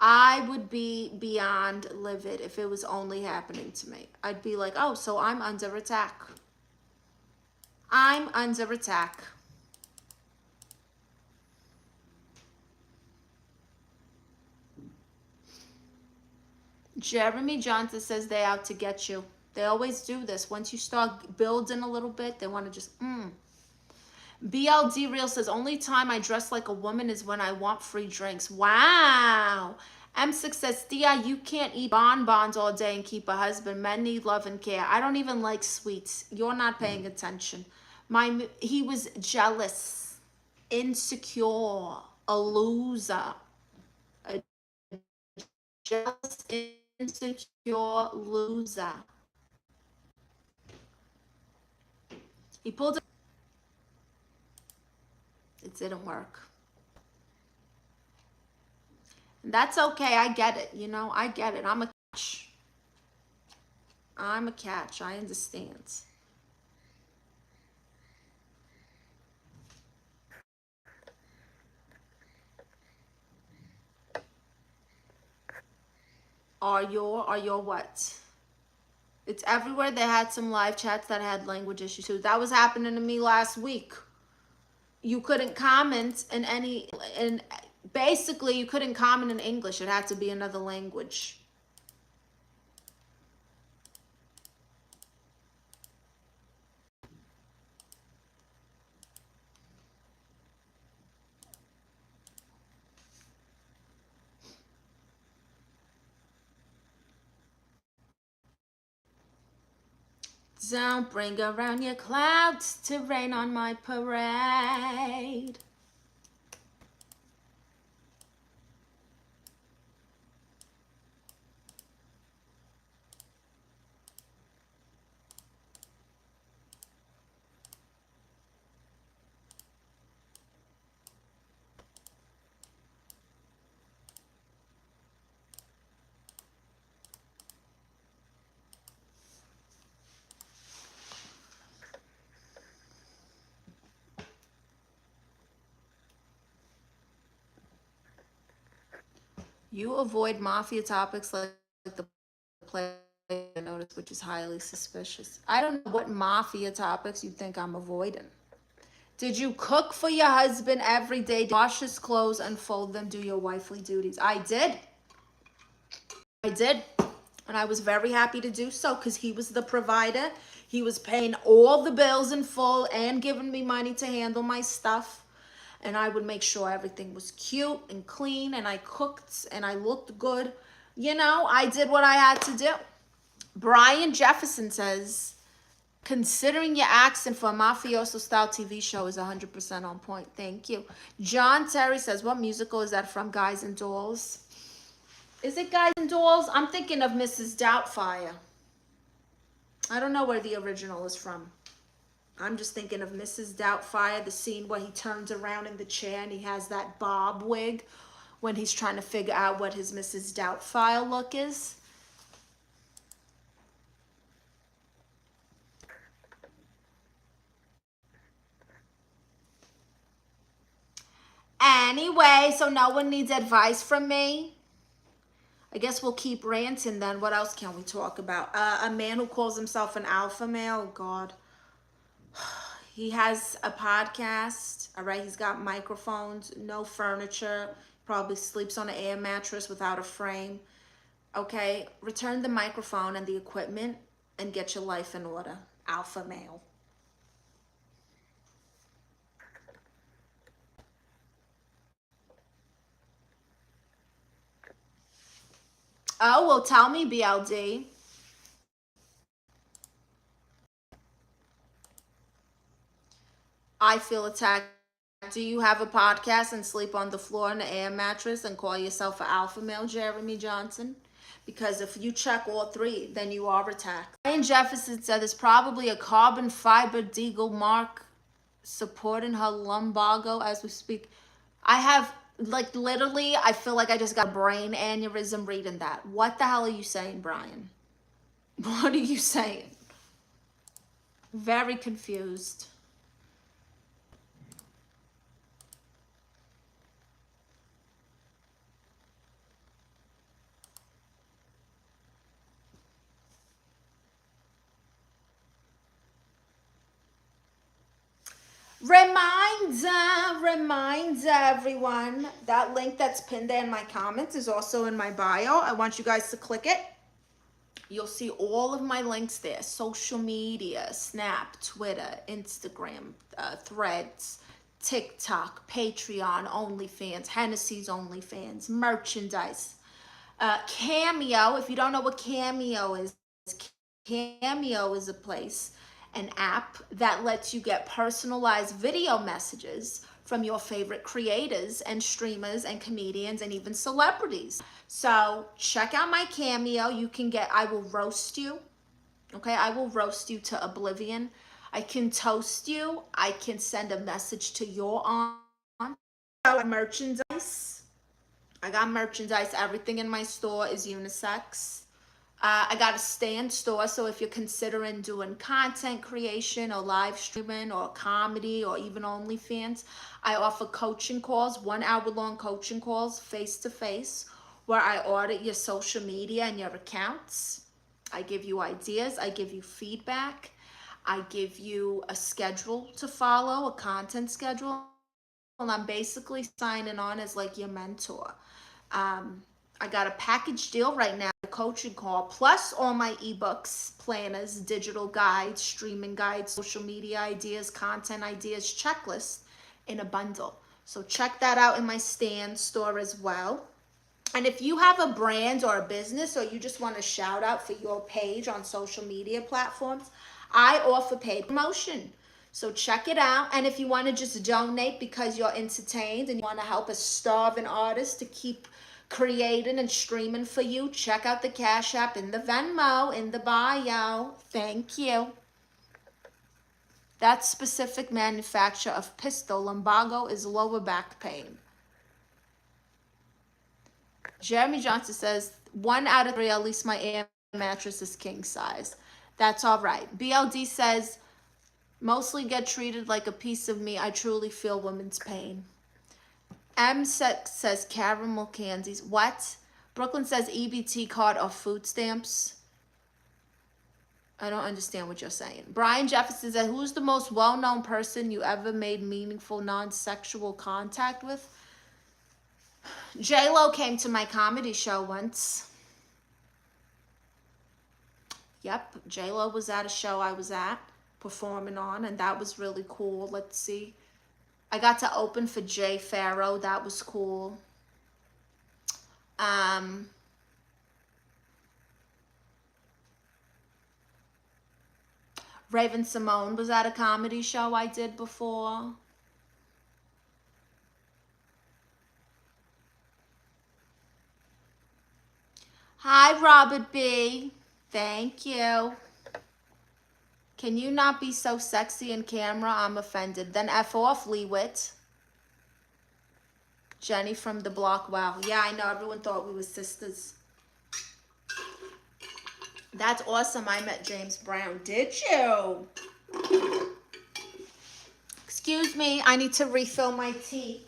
I would be beyond livid if it was only happening to me. I'd be like, oh, so I'm under attack. I'm under attack. Jeremy Johnson says they're out to get you. They always do this. Once you start building a little bit, they want to just, BLD Real says, only time I dress like a woman is when I want free drinks. Wow. M6 says, Thea, you can't eat bonbons all day and keep a husband. Men need love and care. I don't even like sweets. You're not paying attention. He was jealous, insecure, a loser, a jealous, insecure loser. He pulled it. It didn't work. And that's okay. I get it. You know, I get it. I'm a catch. I'm a catch. I understand. Are your what? It's everywhere. They had some live chats that had language issues too. That was happening to me last week. You couldn't comment in basically you couldn't comment in English. It had to be another language. Don't bring around your clouds to rain on my parade. You avoid mafia topics like the play notice, which is highly suspicious. I don't know what mafia topics you think I'm avoiding. Did you cook for your husband every day? Wash his clothes and fold them, do your wifely duties? I did. I did. And I was very happy to do so because he was the provider. He was paying all the bills in full and giving me money to handle my stuff. And I would make sure everything was cute and clean, and I cooked and I looked good. You know, I did what I had to do. Brian Jefferson says, considering your accent for a mafioso style TV show is 100% on point. Thank you. John Terry says, what musical is that from, Guys and Dolls? Is it Guys and Dolls? I'm thinking of Mrs. Doubtfire. I don't know where the original is from. I'm just thinking of Mrs. Doubtfire, the scene where he turns around in the chair and he has that bob wig when he's trying to figure out what his Mrs. Doubtfire look is. Anyway, so no one needs advice from me. I guess we'll keep ranting then. What else can we talk about? A man who calls himself an alpha male. Oh, God. He has a podcast, all right? He's got microphones, no furniture, probably sleeps on an air mattress without a frame. Okay, return the microphone and the equipment and get your life in order. Alpha male. Oh, well, tell me, BLD. I feel attacked. Do you have a podcast and sleep on the floor in an air mattress and call yourself an alpha male, Jeremy Johnson? Because if you check all three, then you are attacked. Ryan Jefferson said there's probably a carbon fiber deagle mark supporting her lumbago as we speak. I have, like, literally, I feel like I just got a brain aneurysm reading that. What the hell are you saying, Brian? What are you saying? Very confused. Reminder everyone, that link that's pinned there in my comments is also in my bio. I want you guys to click it. You'll see all of my links there. Social media, Snap, Twitter, Instagram, Threads, TikTok, Patreon, OnlyFans, Hennessy's OnlyFans, merchandise. Cameo, if you don't know what Cameo is, Cameo is a place, an app that lets you get personalized video messages from your favorite creators and streamers and comedians and even celebrities. So check out my Cameo. You can get, I will roast you. Okay, I will roast you to oblivion. I can toast you. I can send a message to your aunt. Merchandise. I got merchandise. Everything in my store is unisex. I got a stand store, so if you're considering doing content creation or live streaming or comedy or even OnlyFans, I offer coaching calls, 1 hour long coaching calls face to face, where I audit your social media and your accounts. I give you ideas, I give you feedback, I give you a schedule to follow, a content schedule, and I'm basically signing on as like your mentor. I got a package deal right now, a coaching call, plus all my ebooks, planners, digital guides, streaming guides, social media ideas, content ideas, checklist in a bundle. So check that out in my stand store as well. And if you have a brand or a business, or you just want a shout out for your page on social media platforms, I offer paid promotion. So check it out. And if you want to just donate because you're entertained and you want to help a starving artist to keep creating and streaming for you, check out the Cash App in the Venmo in the bio. Thank you. That specific manufacturer of pistol lumbago is lower back pain. Jeremy Johnson says 1 out of 3, at least my air mattress is king size. That's all right. BLD says mostly get treated like a piece of me. I truly feel women's pain. M says caramel candies. What? Brooklyn says EBT card or food stamps. I don't understand what you're saying. Brian Jefferson says, who's the most well-known person you ever made meaningful non-sexual contact with? J-Lo came to my comedy show once. Yep, J-Lo was at a show I was at, performing on, and that was really cool. Let's see. I got to open for Jay Farrow. That was cool. Raven Simone was at a comedy show I did before. Hi, Robert B. Thank you. Can you not be so sexy in camera? I'm offended. Then F off, Leewitt. Jenny from the block. Wow. Yeah, I know. Everyone thought we were sisters. That's awesome. I met James Brown. Did you? Excuse me. I need to refill my tea.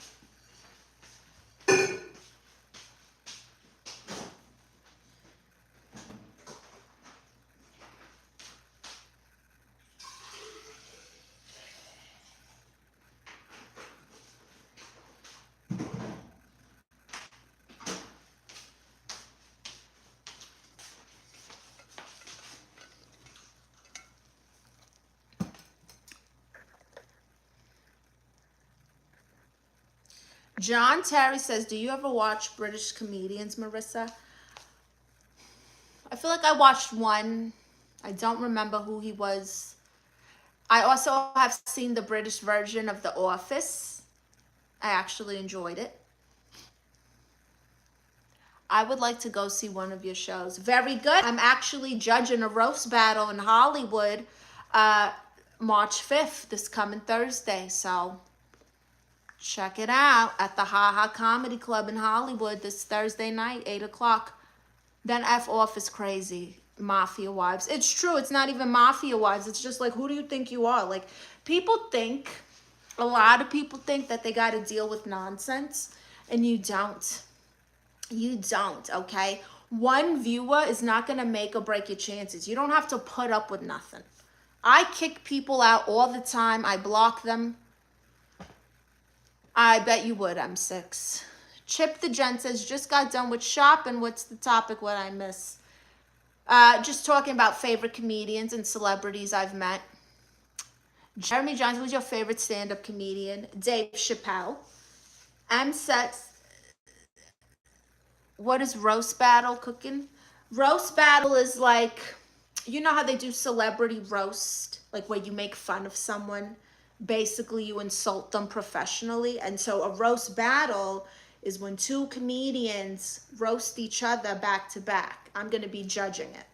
John Terry says, do you ever watch British comedians, Marissa? I feel like I watched one. I don't remember who he was. I also have seen the British version of The Office. I actually enjoyed it. I would like to go see one of your shows. Very good. I'm actually judging a roast battle in Hollywood March 5th, this coming Thursday. So check it out at the Ha Ha Comedy Club in Hollywood this Thursday night, 8 o'clock. Then F off is crazy. Mafia wives. It's true. It's not even mafia wives. It's just like, who do you think you are? Like, people think, a lot of people think that they got to deal with nonsense, and you don't. You don't, okay? One viewer is not going to make or break your chances. You don't have to put up with nothing. I kick people out all the time. I block them. I bet you would, M6. Chip the Gent says, just got done with shopping. What's the topic? What I miss? Just talking about favorite comedians and celebrities I've met. Jeremy Johnson, who's your favorite stand-up comedian? Dave Chappelle. M6. What is roast battle cooking? Roast battle is like, you know how they do celebrity roast? Like where you make fun of someone. Basically, you insult them professionally. And so a roast battle is when two comedians roast each other back to back. I'm going to be judging it.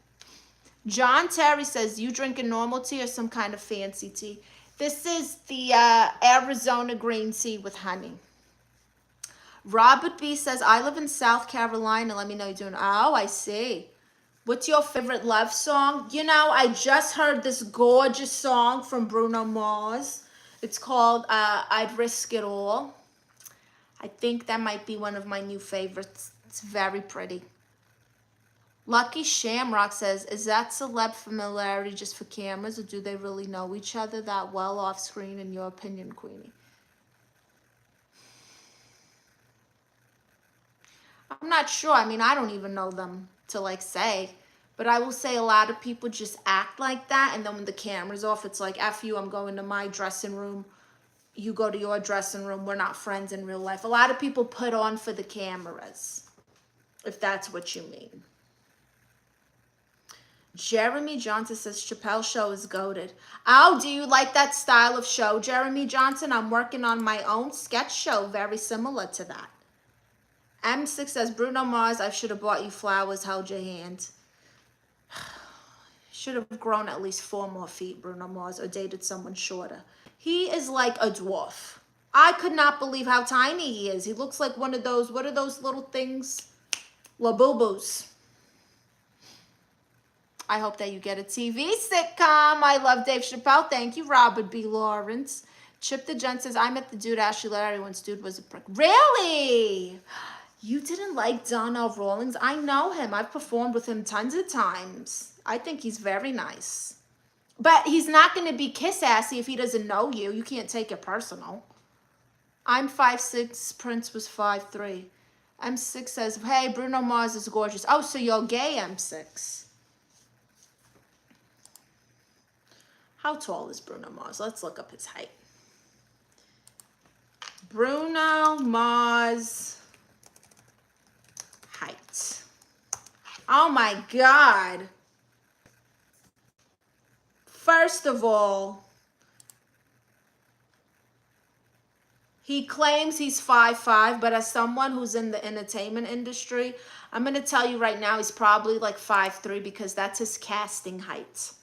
John Terry says, you drinking normal tea or some kind of fancy tea? This is the Arizona green tea with honey. Robert B says, I live in South Carolina. Let me know you're doing. Oh, I see. What's your favorite love song? You know, I just heard this gorgeous song from Bruno Mars. It's called I'd Risk It All. I think that might be one of my new favorites. It's very pretty. Lucky Shamrock says, is that celeb familiarity just for cameras, or do they really know each other that well off screen, in your opinion, Queenie? I'm not sure. I mean, I don't even know them to like say, but I will say a lot of people just act like that. And then when the camera's off, it's like, F you, I'm going to my dressing room. You go to your dressing room. We're not friends in real life. A lot of people put on for the cameras, if that's what you mean. Jeremy Johnson says Chappelle show is goated. Oh, do you like that style of show, Jeremy Johnson? I'm working on my own sketch show very similar to that. M6 says Bruno Mars, I should have bought you flowers, held your hand. Should have grown at least 4 more feet, Bruno Mars, or dated someone shorter. He is like a dwarf. I could not believe how tiny he is. He looks like one of those, what are those little things? Labubus. I hope that you get a TV sitcom. I love Dave Chappelle. Thank you, Robert B. Lawrence. Chip the Gent says, I met the dude Ashley Larry once. Dude was a prick. Really? You didn't like Donnell Rawlings? I know him. I've performed with him tons of times. I think he's very nice. But he's not going to be kiss-assy if he doesn't know you. You can't take it personal. I'm 5'6". Prince was 5'3". M6 says, hey, Bruno Mars is gorgeous. Oh, so you're gay, M6. How tall is Bruno Mars? Let's look up his height. Bruno Mars height. Oh my God. First of all, he claims he's 5'5", but as someone who's in the entertainment industry, I'm going to tell you right now, he's probably like 5'3", because that's his casting height.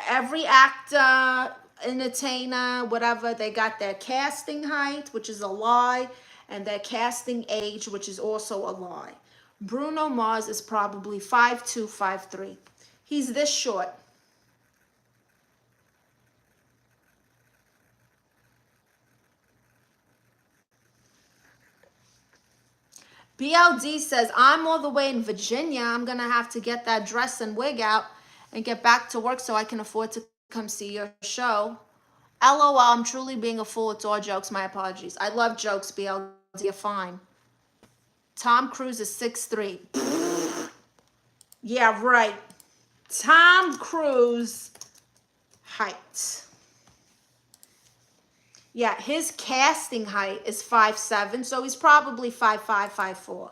Every actor, entertainer, whatever, they got their casting height, which is a lie, and their casting age, which is also a lie. Bruno Mars is probably 5'2", 5'3". He's this short. BLD says, I'm all the way in Virginia. I'm going to have to get that dress and wig out and get back to work so I can afford to come see your show. LOL, I'm truly being a fool. It's all jokes. My apologies. I love jokes, BLD. You're fine. Tom Cruise is 6'3". Yeah, right. Tom Cruise height. Yeah, his casting height is 5'7", so he's probably 5'5", 5'4".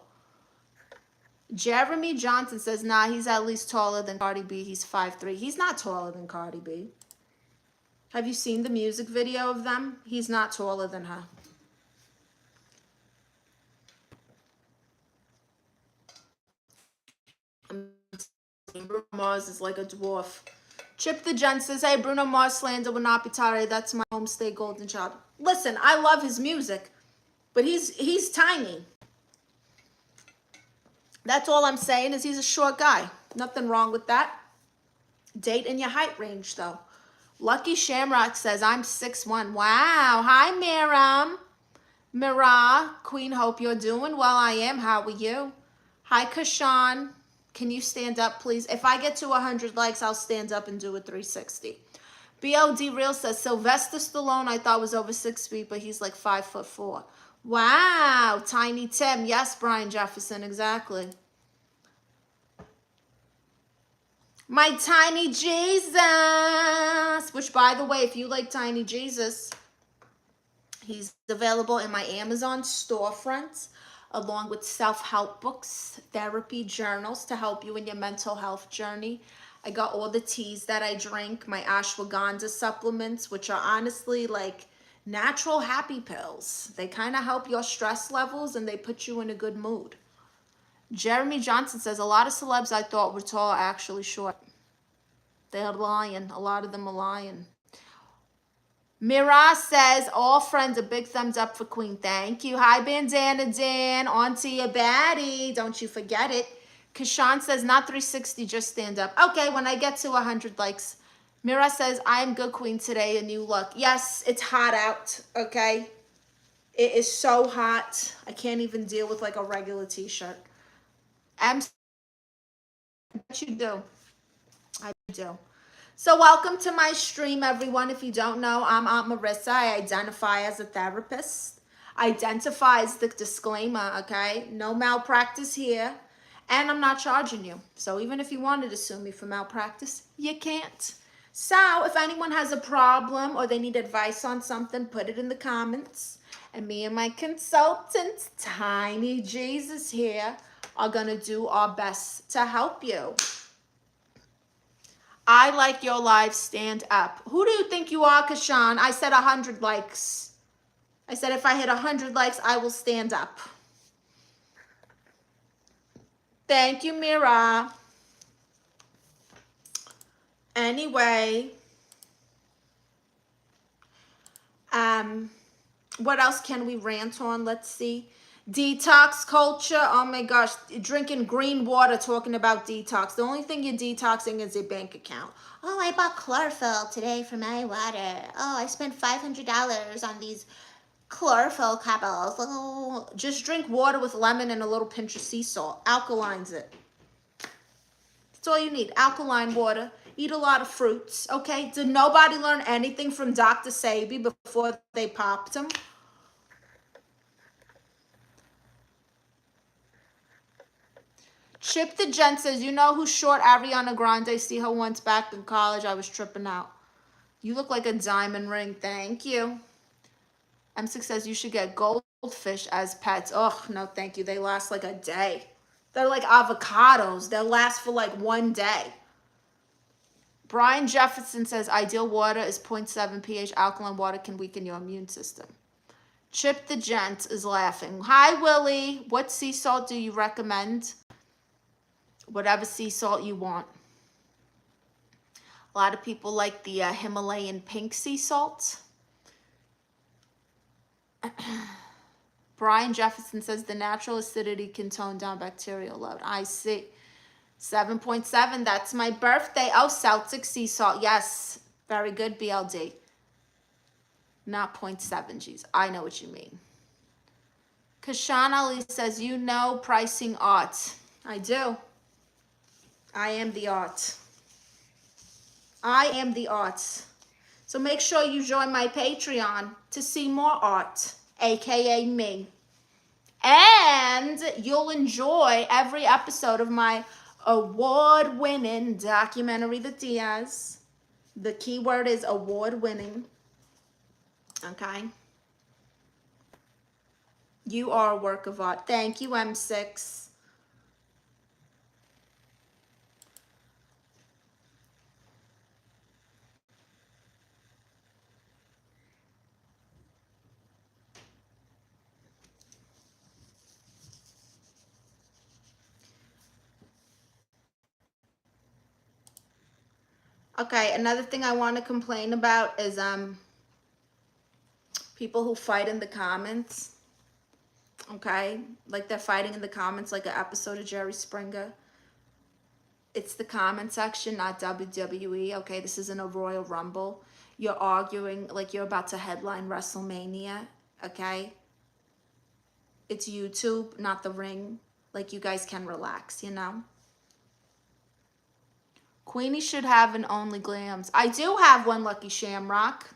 Jeremy Johnson says, nah, he's at least taller than Cardi B. He's 5'3". He's not taller than Cardi B. Have you seen the music video of them? He's not taller than her. Bruno Mars is like a dwarf. Chip the Gent says, hey, Bruno Mars slander would not be tired. That's my homestay golden child. Listen, I love his music, but he's tiny. That's all I'm saying is he's a short guy. Nothing wrong with that. Date in your height range, though. Lucky Shamrock says, I'm 6'1". Wow. Hi, Miriam. Mira, Queen, hope you're doing well. I am. How are you? Hi, Kashan. Can you stand up, please? If I get to 100 likes, I'll stand up and do a 360. BLD Real says, Sylvester Stallone, I thought was over 6 feet, but he's like 5'4". Wow. Tiny Tim. Yes, Brian Jefferson. Exactly. My Tiny Jesus. Which, by the way, if you like Tiny Jesus, he's available in my Amazon storefront, along with self-help books, therapy journals to help you in your mental health journey. I got all the teas that I drink, my ashwagandha supplements, which are honestly like natural happy pills. They kind of help your stress levels and they put you in a good mood. Jeremy Johnson says, a lot of celebs I thought were tall are actually short. They're lying. A lot of them are lying. Mira says, all friends, a big thumbs up for Queen. Thank you. Hi, Bandana Dan. On to your baddie. Don't you forget it. Kashan says, not 360, just stand up. Okay, when I get to 100 likes. Mira says, I am good, Queen, today. A new look. Yes, it's hot out, okay? It is so hot. I can't even deal with like a regular t-shirt. I bet you do. I do. So welcome to my stream, everyone. If you don't know, I'm Aunt Marissa. I identify as a therapist. Identify as the disclaimer, okay? No malpractice here. And I'm not charging you. So even if you wanted to sue me for malpractice, you can't. So if anyone has a problem or they need advice on something, put it in the comments. And me and my consultant, Tiny Jesus here, are going to do our best to help you. I like your live, stand up. Who do you think you are, Kashan? I said 100 likes. I said if I hit 100 likes, I will stand up. Thank you, Mira. Anyway, what else can we rant on? Let's see. Detox culture. Oh my gosh. Drinking green water, talking about detox. The only thing you're detoxing is your bank account. Oh, I bought chlorophyll today for my water. Oh, I spent $500 on these chlorophyll capsules. Oh, just drink water with lemon and a little pinch of sea salt. Alkalines it. That's all you need. Alkaline water. Eat a lot of fruits. Okay? Did nobody learn anything from Dr. Sabi before they popped him? Chip the Gent says, you know who's short? Ariana Grande. See her once back in college. I was tripping out. You look like a diamond ring. Thank you. M6 says you should get goldfish as pets. Oh, no, thank you. They last like a day. They're like avocados. They'll last for like one day. Brian Jefferson says ideal water is 0.7 pH. Alkaline water can weaken your immune system. Chip the Gent is laughing. Hi, Willie. What sea salt do you recommend? Whatever sea salt you want. A lot of people like the Himalayan pink sea salt. Brian Jefferson says the natural acidity can tone down bacterial load. I see. 7.7, that's my birthday. Oh, Celtic sea salt. Yes. Very good, BLD. Not 0.7, geez. I know what you mean. Kashan Ali says, you know pricing art. I do. I am the art. I am the art. So make sure you join my Patreon to see more art, aka me. And you'll enjoy every episode of my award-winning documentary, The Diaz. The key word is award-winning. Okay? You are a work of art. Thank you, M6. Okay, another thing I want to complain about is people who fight in the comments. Okay, like they're fighting in the comments like an episode of Jerry Springer. It's the comment section, not WWE. Okay, this isn't a Royal Rumble. You're arguing like you're about to headline WrestleMania. Okay, it's YouTube, not the ring. Like, you guys can relax, you know. Queenie should have an Only Glams. I do have one, Lucky Shamrock.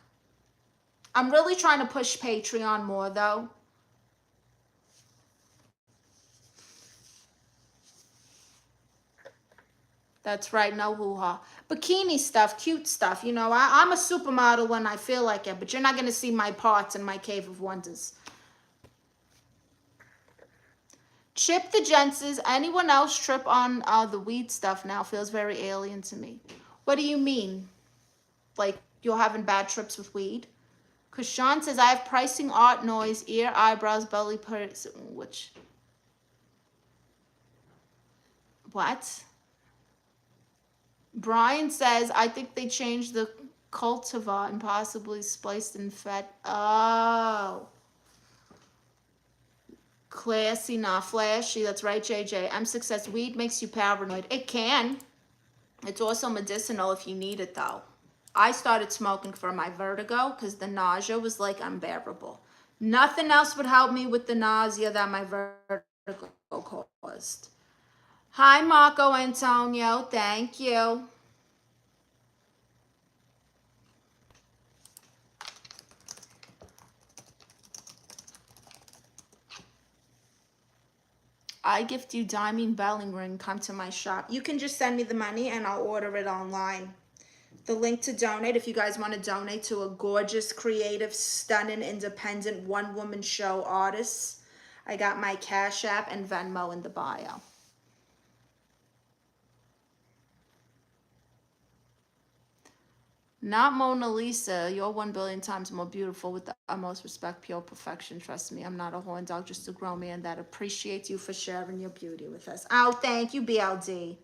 I'm really trying to push Patreon more, though. That's right, no hoo-ha. Bikini stuff, cute stuff. You know, I'm a supermodel when I feel like it, but you're not going to see my parts in my Cave of Wonders. Chip the Gents. Anyone else trip on the weed stuff now? Feels very alien to me. What do you mean? Like, you're having bad trips with weed? Because Sean says, I have pricing, art, noise, ear, eyebrows, belly, purse, which... What? Brian says, I think they changed the cultivar and possibly spliced and fed. Oh. Classy, not flashy. That's right, JJ. M6 says, weed makes you paranoid. It can. It's also medicinal if you need it, though. I started smoking for my vertigo because the nausea was like unbearable. Nothing else would help me with the nausea that my vertigo caused. Hi, Marco Antonio. Thank you. I gift you diamond belling ring. Come to my shop. You can just send me the money and I'll order it online. The link to donate, if you guys want to donate to a gorgeous, creative, stunning, independent, one-woman show artist, I got my Cash App and Venmo in the bio. Not Mona Lisa. You're 1 billion times more beautiful with the utmost respect, pure perfection. Trust me, I'm not a horn dog, just a grown man that appreciates you for sharing your beauty with us. Oh, thank you, BLD.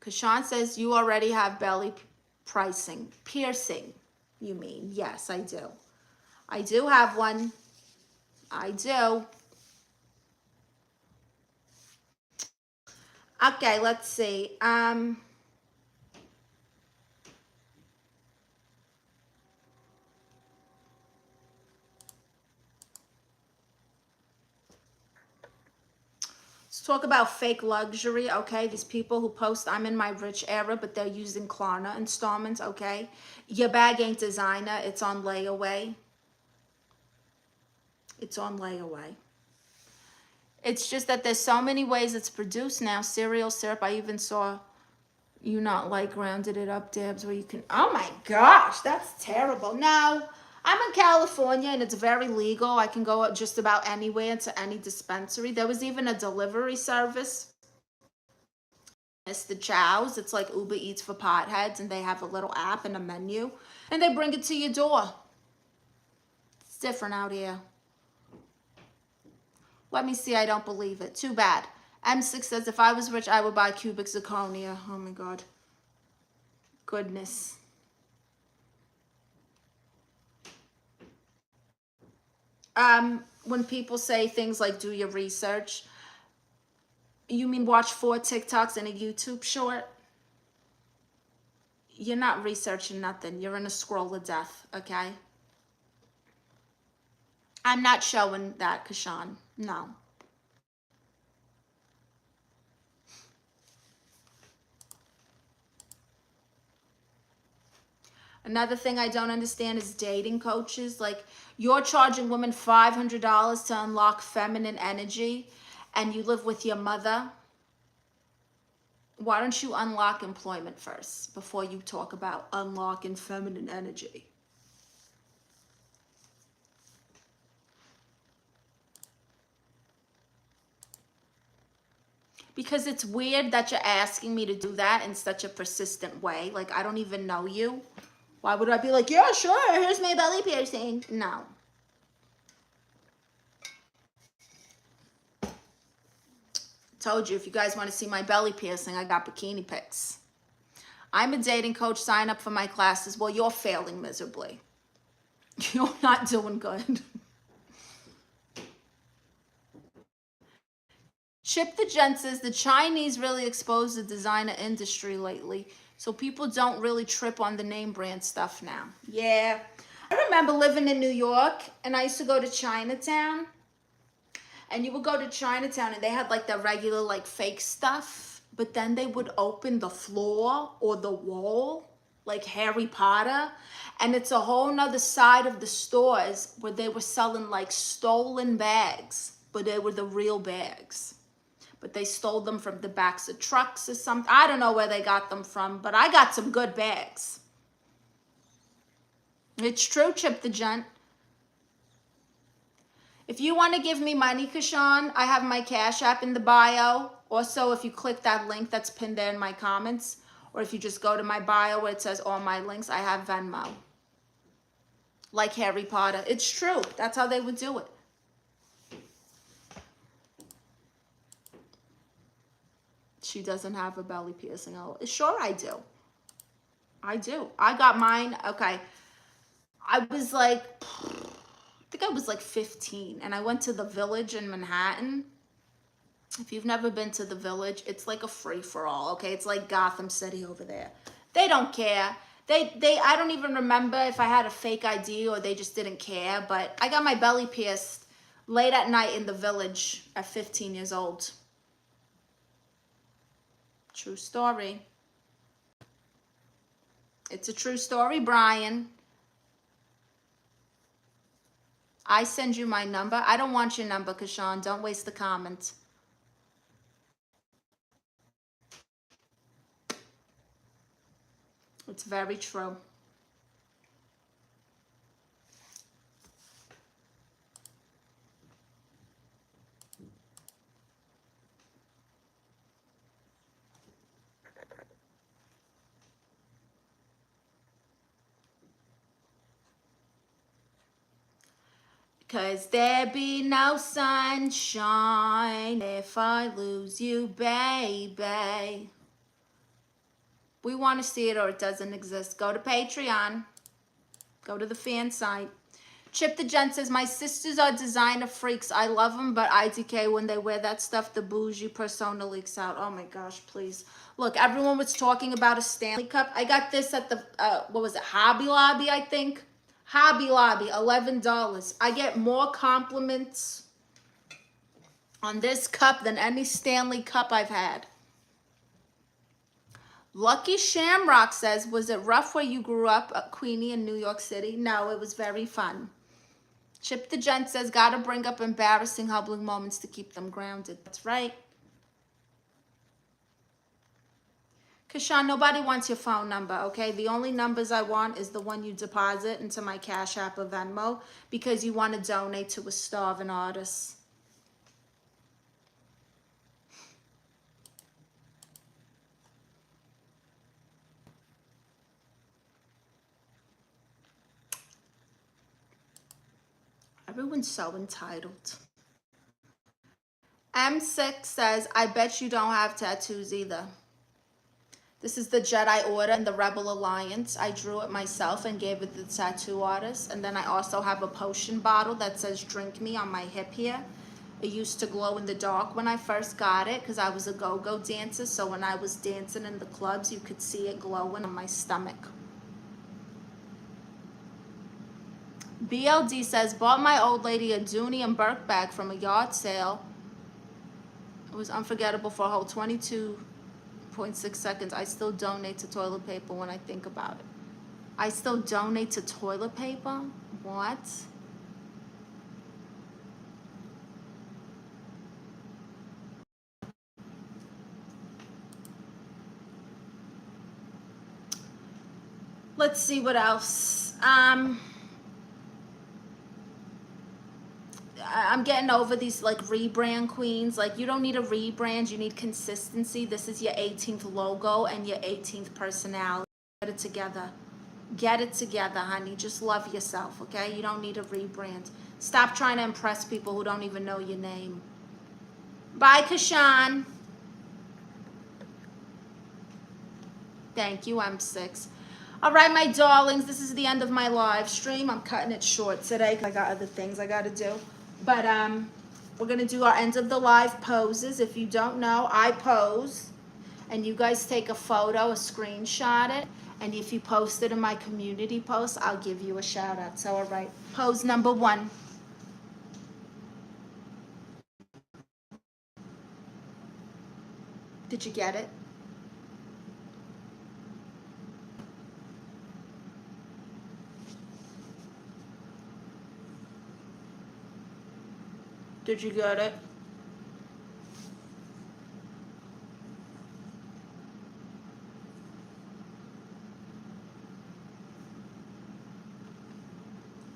Kashawn says you already have belly piercing. You mean? Yes, I do. I do have one. I do. Okay, let's see. Let's talk about fake luxury, okay? These people who post, I'm in my rich era, but they're using Klarna installments, okay? Your bag ain't designer. It's on layaway. It's on layaway. It's just that there's so many ways it's produced now. Cereal syrup, I even saw you not like rounded it up dabs where you can, oh my gosh, that's terrible. No, I'm in California and it's very legal. I can go just about anywhere to any dispensary. There was even a delivery service. It's the Chow's. It's like Uber Eats for potheads, and they have a little app and a menu, and they bring it to your door. It's different out here. Let me see. I don't believe it. Too bad. M6 says, if I was rich, I would buy cubic zirconia. Oh my God. Goodness. When people say things like do your research, you mean watch 4 TikToks and a YouTube short? You're not researching nothing. You're in a scroll of death, okay? I'm not showing that, Kashan. No. Another thing I don't understand is dating coaches. Like, you're charging women $500 to unlock feminine energy, and you live with your mother. Why don't you unlock employment first before you talk about unlocking feminine energy? Because it's weird that you're asking me to do that in such a persistent way. Like, I don't even know you. Why would I be like, yeah, sure, here's my belly piercing? No. Told you, if you guys want to see my belly piercing, I got bikini pics. I'm a dating coach. Sign up for my classes. Well, you're failing miserably. You're not doing good. Chip the Gent says the Chinese really exposed the designer industry lately, so people don't really trip on the name brand stuff now. Yeah. I remember living in New York, and I used to go to Chinatown. And you would go to Chinatown, and they had like the regular like fake stuff, but then they would open the floor or the wall like Harry Potter, and it's a whole nother side of the stores where they were selling like stolen bags, but they were the real bags. But they stole them from the backs of trucks or something. I don't know where they got them from, but I got some good bags. It's true, Chip the Gent. If you want to give me money, Kashan, I have my Cash App in the bio. Also, if you click that link that's pinned there in my comments, or if you just go to my bio where it says all my links, I have Venmo. Like Harry Potter. It's true. That's how they would do it. She doesn't have a belly piercing. Oh, sure I do. I do. I got mine. Okay. I was like, I think I was like 15, and I went to the Village in Manhattan. If you've never been to the Village, it's like a free-for-all, okay? It's like Gotham City over there. They don't care. I don't even remember if I had a fake ID or they just didn't care, but I got my belly pierced late at night in the Village at 15 years old. True story. It's a true story, Brian. I send you my number. I don't want your number, Kashan. Don't waste the comment. It's very true. 'Cause there be no sunshine if I lose you, baby. We want to see it or it doesn't exist. Go to Patreon. Go to the fan site. Chip the Gent says, my sisters are designer freaks. I love them, but IDK, when they wear that stuff, the bougie persona leaks out. Oh my gosh, please. Look, everyone was talking about a Stanley Cup. I got this at the, what was it, Hobby Lobby, I think? Hobby Lobby, $11. I get more compliments on this cup than any Stanley Cup I've had. Lucky Shamrock says, was it rough where you grew up at Queenie in New York City? No, it was very fun. Chip the Gent says, gotta bring up embarrassing, humbling moments to keep them grounded. That's right. Kashan, nobody wants your phone number, okay? The only numbers I want is the one you deposit into my Cash App or Venmo because you want to donate to a starving artist. Everyone's so entitled. M6 says, I bet you don't have tattoos either. This is the Jedi Order and the Rebel Alliance. I drew it myself and gave it to the tattoo artist. And then I also have a potion bottle that says drink me on my hip here. It used to glow in the dark when I first got it because I was a go-go dancer. So when I was dancing in the clubs, you could see it glowing on my stomach. BLD says, bought my old lady a Dooney and Burke bag from a yard sale. It was unforgettable for a whole 22.6 seconds. I still donate to toilet paper when I think about it. I still donate to toilet paper? What? Let's see what else. I'm getting over these like rebrand queens. Like, you don't need a rebrand, you need consistency. This is your 18th logo and your 18th personality. Get it together. Get it together, honey. Just love yourself, okay? You don't need a rebrand. Stop trying to impress people who don't even know your name. Bye, Kashan. Thank you, M6. All right, my darlings, this is the end of my live stream. I'm cutting it short today because I got other things I got to do. But we're going to do our end of the live poses. If you don't know, I pose, and you guys take a photo, a screenshot it, and if you post it in my community post, I'll give you a shout out. So, all right, pose number 1. Did you get it? Did you get it?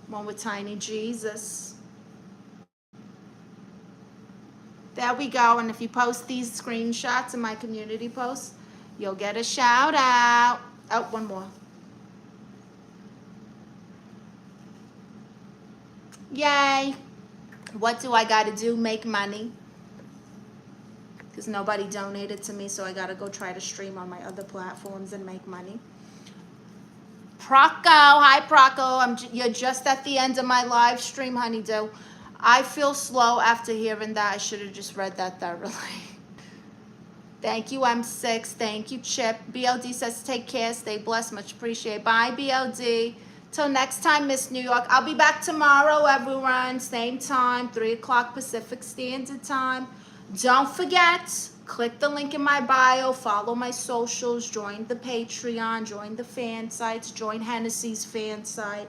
One with tiny Jesus. There we go. And if you post these screenshots in my community posts, you'll get a shout out. Oh, one more. Yay. What do I got to do? Make money. Because nobody donated to me, so I got to go try to stream on my other platforms and make money. Proco. Hi, Proco. You're just at the end of my live stream, honeydew. I feel slow after hearing that. I should have just read that thoroughly. Thank you, M6. Thank you, Chip. BLD says, take care. Stay blessed. Much appreciated. Bye, BLD. Till next time, Miss New York. I'll be back tomorrow, everyone. Same time, 3 o'clock Pacific Standard Time. Don't forget, click the link in my bio. Follow my socials. Join the Patreon. Join the fan sites. Join Hennessy's fan site.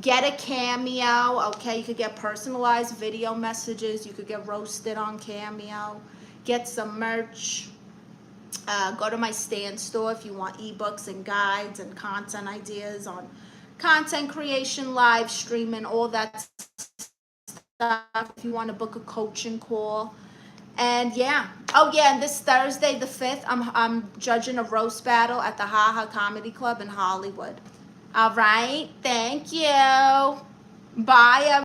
Get a Cameo, okay? You could get personalized video messages. You could get roasted on Cameo. Get some merch. Go to my Stan store if you want ebooks and guides and content ideas on content creation, live streaming, all that stuff. If you want to book a coaching call. And yeah. Oh yeah, and this Thursday, the 5th, I'm judging a roast battle at the Ha Ha Comedy Club in Hollywood. All right. Thank you. Bye, everyone.